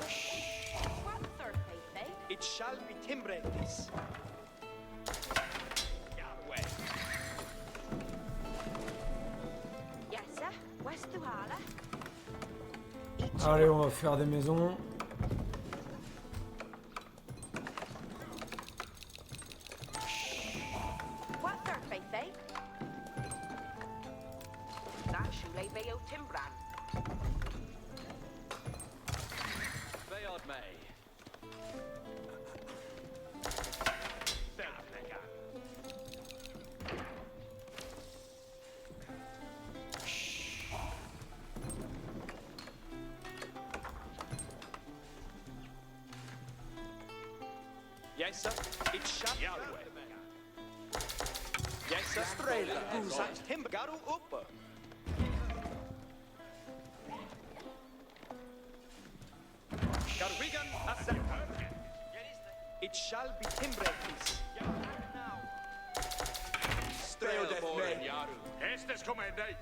What surface, eh? It shall be Timbrethis. Garway. Yes, sir. West Duhala. Allez, on va faire des maisons. What surface, eh? That should lay Bayo Timbran. Bayard May. Yes, sir. It shall Yahweh. Yes, sir. Strela. Usat Timber. Garu Upper. Garwigan Asaka. It shall be Timbrethis. Strelborn Yaru. Estes comandai.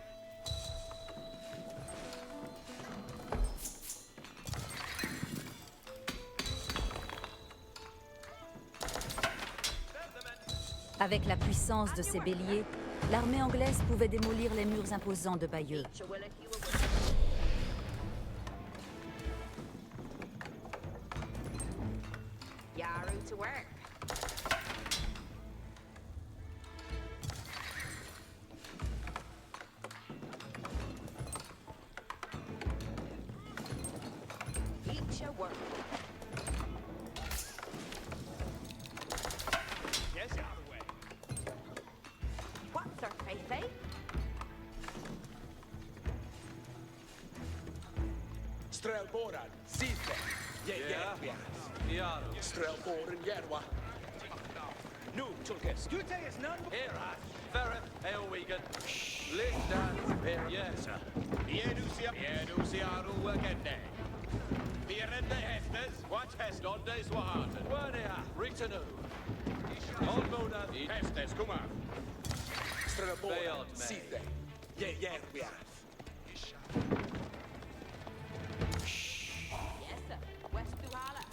Avec la puissance de ses béliers, l'armée anglaise pouvait démolir les murs imposants de Bayeux. Yaru to work. Eat your work. Yes, Yahweh. What surface, eh? Strelboran, Sithe. Yaru. Strelboran, Yerwa. Nu, Tulkes. Gute is none. Herat. Ferreth, Eowegan. Lindan. Yes, sir. Yedusiaru Wagende. Pierende Hestes. What Hest on days Waharton. Wernia. Ritanu. Olmoda. Hestes, come on. Strelboran, Sithe. Yerwa. Yes, sir. West Duhala.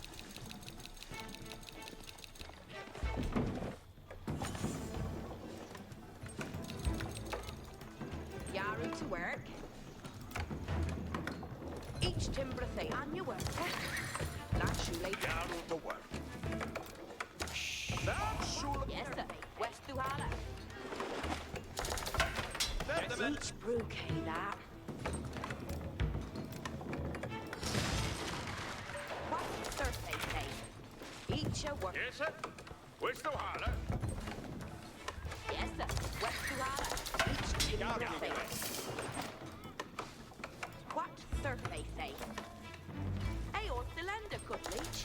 Yaru to work. Each timber thing on your work. That shoe lay Yaru to work. Yes, sir. West Duhala. Each brew that. What surface, eh? Each your work. Yes, sir. West Duhala. Yes, sir. West Duhala. Each timber thing. What surface, eh? Hey, or cylinder cut leech.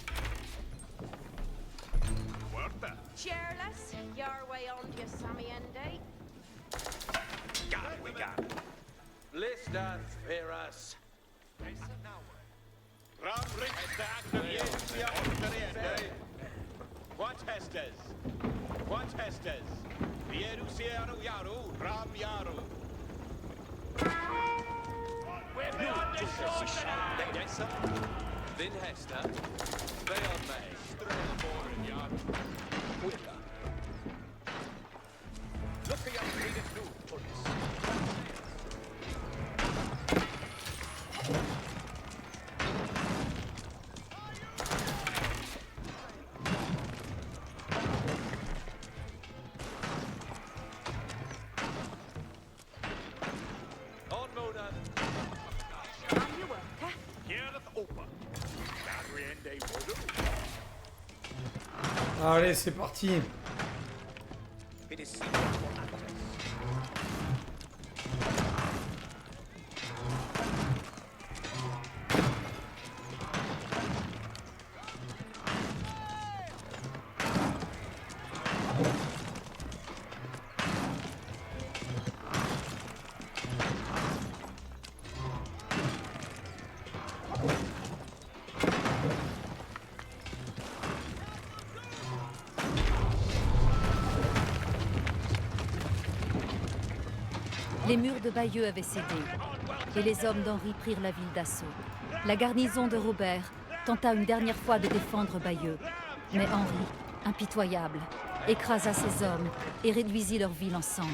Huerta. Cheerless, your way on to your Sammy Ende. Garwigan. Listan. Peras. Ram Rick. What Hestes? What Hestes? Yerusiaru Yaru. Ram Yaru. Yes, sir. Vin Hester. Bayard May. Strelborn Yaru. Willa. Look at your freedom new, Tullis. On Mona. On your work, huh? Gareth Opa. Gadriende Voodoo. Allez, c'est parti. It is Les murs de Bayeux avaient cédé, et les hommes d'Henri prirent la ville d'assaut. La garnison de Robert tenta une dernière fois de défendre Bayeux, mais Henri, impitoyable, écrasa ses hommes et réduisit leur ville en cendres.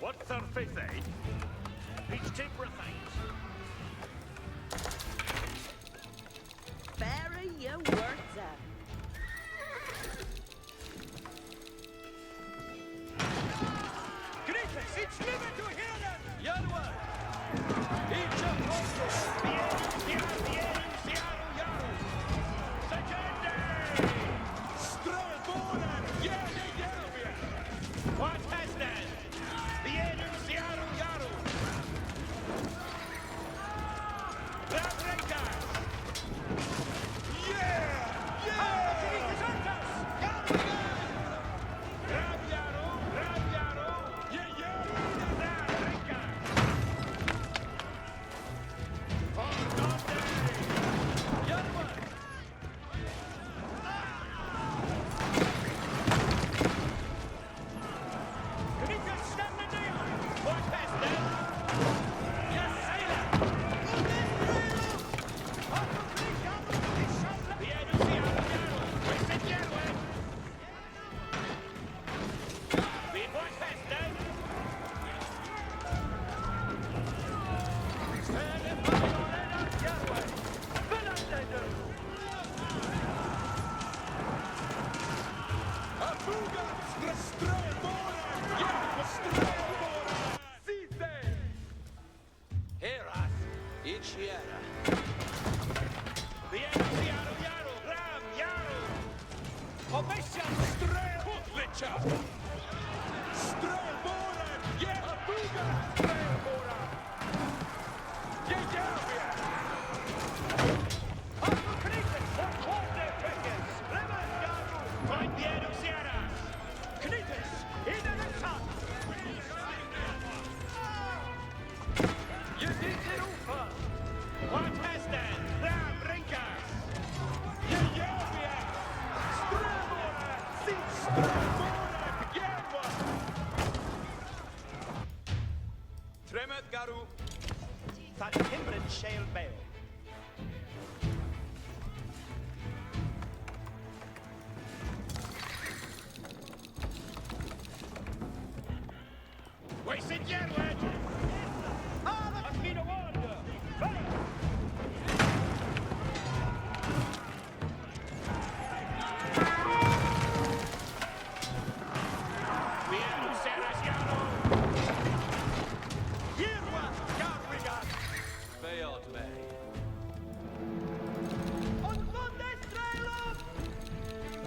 What's our face, eh? Each tip remains. Bury your words up. Griffiths, it's living to hear them! Yarwa! Each of us! What has that? The Edens, Yaru, Yaru! Rabreka! Yeah! Tremeth Garu. That Himbrin shale bale. Wasted Yerwed! Ah, that's been a wonder!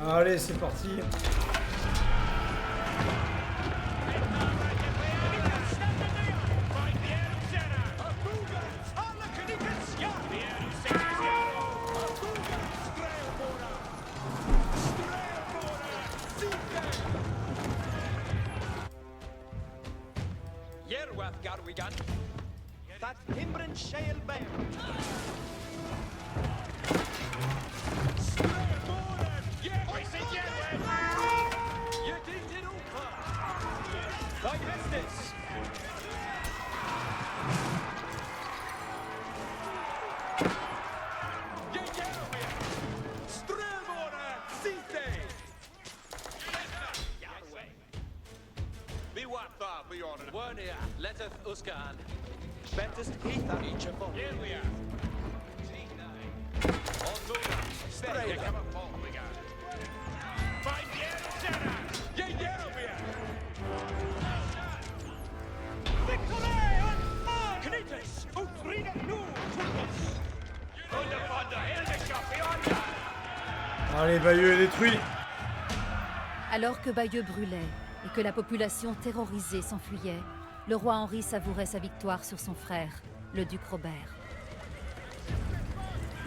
Allez, c'est parti. Yerwath Garwigan. That Himbrin shale bale. Leteth Uskan. Bentest Heather. Each of them. Here we are. On Luna. Straight Come up, Paul. We got it. Find the Sarah. Yeah, we are. Victory on Knitus. Utrina nu. Under Fonda. Elvishop. Beyond that. Allez, Bayeux est détruit. Alors que Bayeux brûlait, et que la population terrorisée s'enfuyait, le roi Henri savourait sa victoire sur son frère, le duc Robert.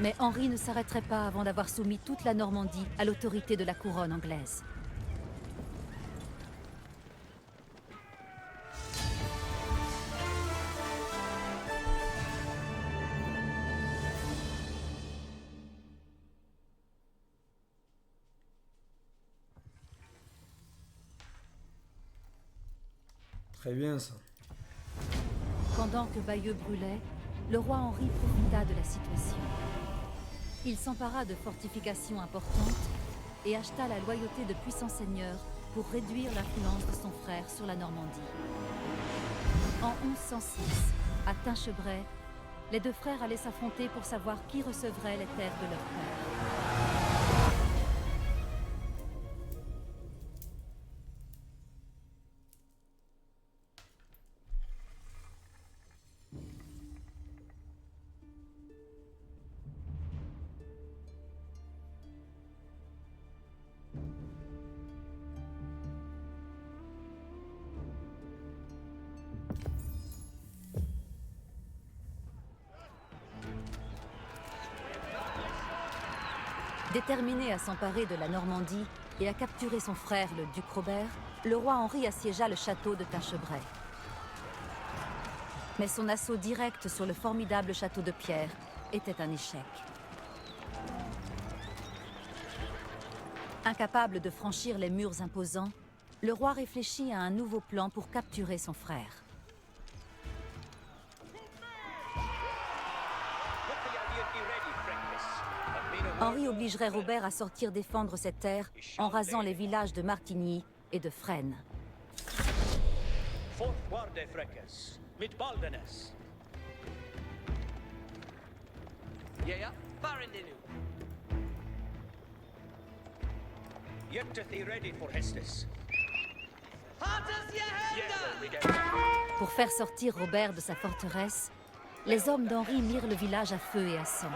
Mais Henri ne s'arrêterait pas avant d'avoir soumis toute la Normandie à l'autorité de la couronne anglaise. Très bien ça. Pendant que Bayeux brûlait, le roi Henri profita de la situation. Il s'empara de fortifications importantes et acheta la loyauté de puissants seigneurs pour réduire l'influence de son frère sur la Normandie. En 1106, à Tinchebray, les deux frères allaient s'affronter pour savoir qui recevrait les terres de leur père. Déterminé à s'emparer de la Normandie et à capturer son frère, le duc Robert, le roi Henri assiégea le château de Tinchebray. Mais son assaut direct sur le formidable château de pierre était un échec. Incapable de franchir les murs imposants, le roi réfléchit à un nouveau plan pour capturer son frère. Henri obligerait Robert à sortir défendre cette terre en rasant les villages de Martigny et de Fresnes. Pour faire sortir Robert de sa forteresse, les hommes d'Henri mirent le village à feu et à sang.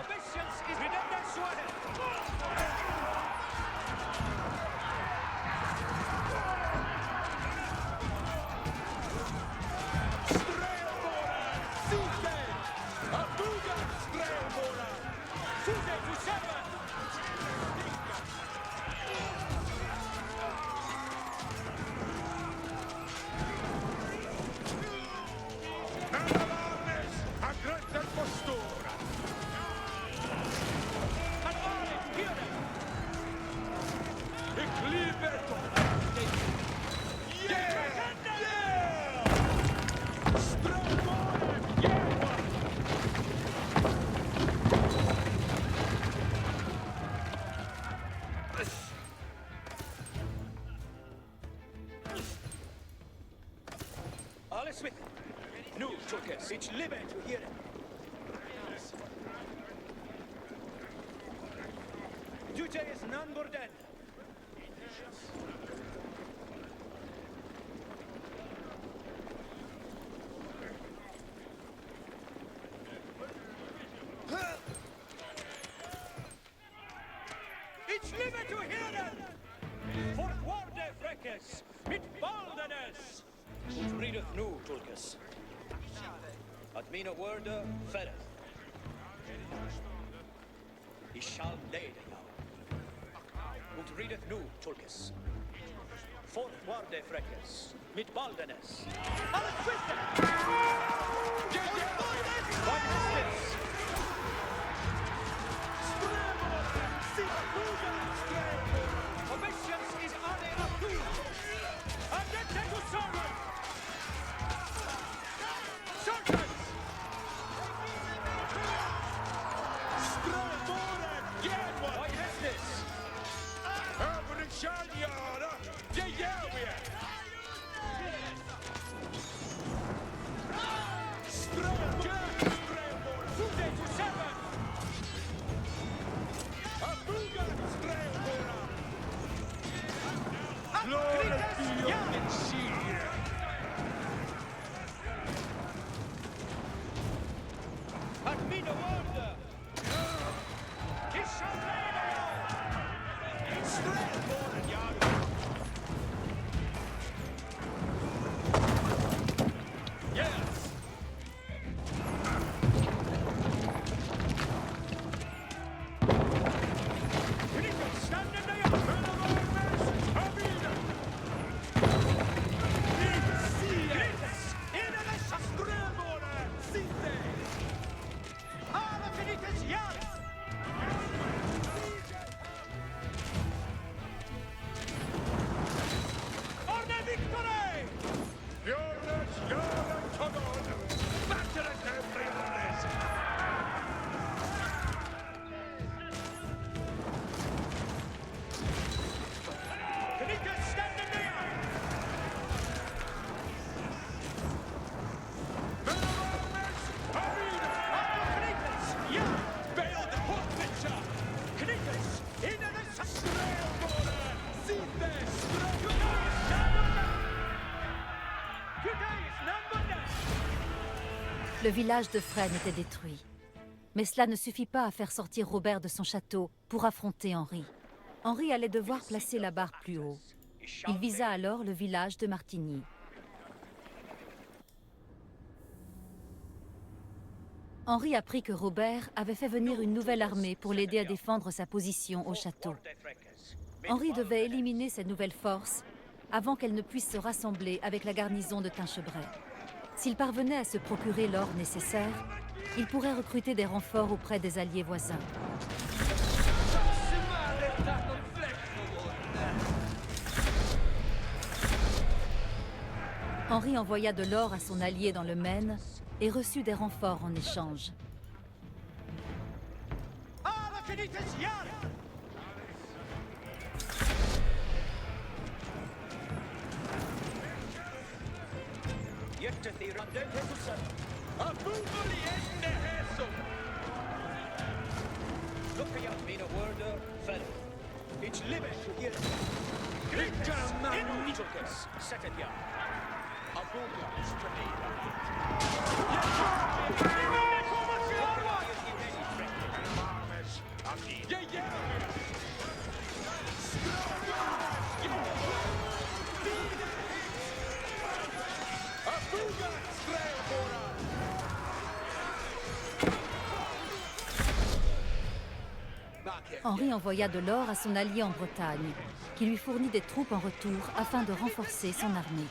Alles with nu, Tulkas, it's libe to hear it. Jute is none burden. It's libe to hear it. For warde freckes, mit baldenes. Ut readeth nu, Tulkas. At mina worde ferreth. He shall lead now. Ut readeth nu, Tulkas. Forth warde freckes, mit baldenes. Alles twisted! What is this? Obedience is honor of two. And then take to servant! Servants! What is this? Urban Shanyard! Yeah, we are! Strömbora! Le village de Fresnes était détruit. Mais cela ne suffit pas à faire sortir Robert de son château pour affronter Henri. Henri allait devoir placer la barre plus haut. Il visa alors le village de Martigny. Henri apprit que Robert avait fait venir une nouvelle armée pour l'aider à défendre sa position au château. Henri devait éliminer ces nouvelles forces avant qu'elles ne puissent se rassembler avec la garnison de Tinchebray. S'il parvenait à se procurer l'or nécessaire, il pourrait recruter des renforts auprès des alliés voisins. Henri envoya de l'or à son allié dans le Maine et reçut des renforts en échange. Henri envoya de l'or à son allié en Bretagne, qui lui fournit des troupes en retour afin de renforcer son armée.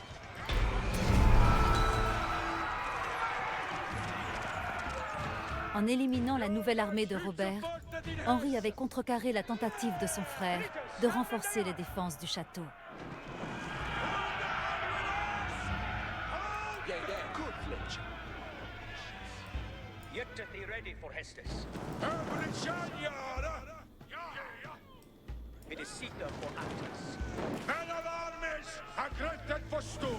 En éliminant la nouvelle armée de Robert, Henri avait contrecarré la tentative de son frère de renforcer les défenses du château. Men of armies, aggreptet for stora!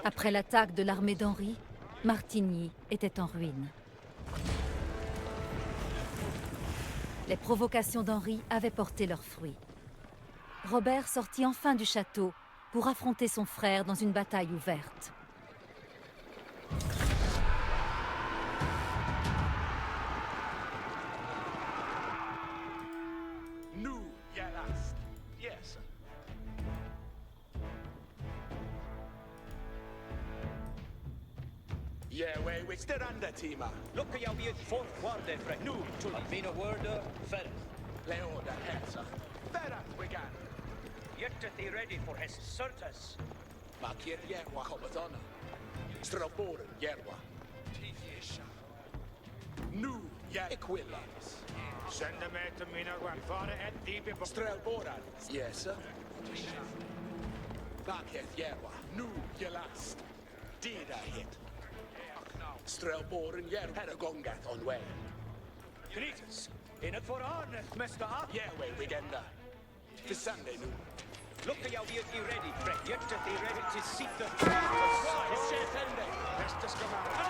Après l'attaque de l'armée d'Henri, Martigny était en ruine. Les provocations d'Henri avaient porté leurs fruits. Robert sortit enfin du château pour affronter son frère dans une bataille ouverte. Nu gällast. Yes. Yeah, we still under Tima. Look jag vid folk var det fräck. Nu, att mina wörder färd. Leoda hälsa. Ferrat we gan. Hjärtat är ready for häst. Certas. Makir järwa kommit Straboren järwa. Nu jag equillans. Sände mig till mina grandfader ett deep in Strelboran. Yes, sir. Makir järwa. Nu gällast. Dida hit. Strelboren järwa. Här gångat on way. Gritus. Inåt för Arnes mästa. Yeah, we genda. För Sunday nu. Look jag vid ready fräck. Hjärtat är ready to seek the Nästa ska man.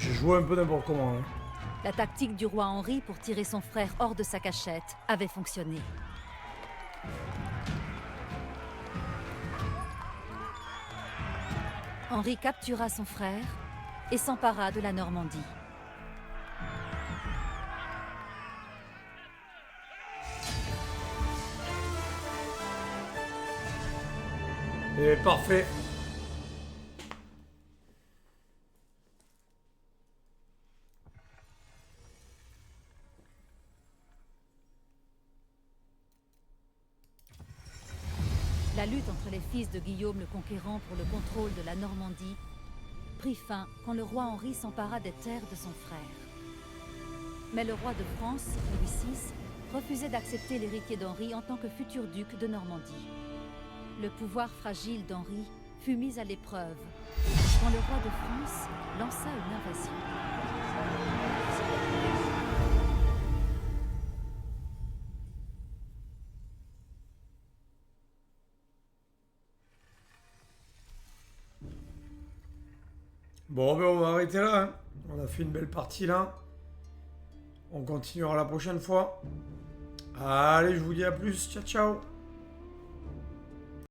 J'ai joué un peu n'importe comment. Hein. La tactique du roi Henri pour tirer son frère hors de sa cachette avait fonctionné. Henri captura son frère et s'empara de la Normandie. Et parfait. La lutte entre les fils de Guillaume le Conquérant pour le contrôle de la Normandie prit fin quand le roi Henri s'empara des terres de son frère. Mais le roi de France, Louis VI, refusait d'accepter l'héritier d'Henri en tant que futur duc de Normandie. Le pouvoir fragile d'Henri fut mis à l'épreuve quand le roi de France lança une invasion. Bon, ben on va arrêter là. Hein. On a fait une belle partie là. On continuera la prochaine fois. Allez, je vous dis à plus. Ciao, ciao.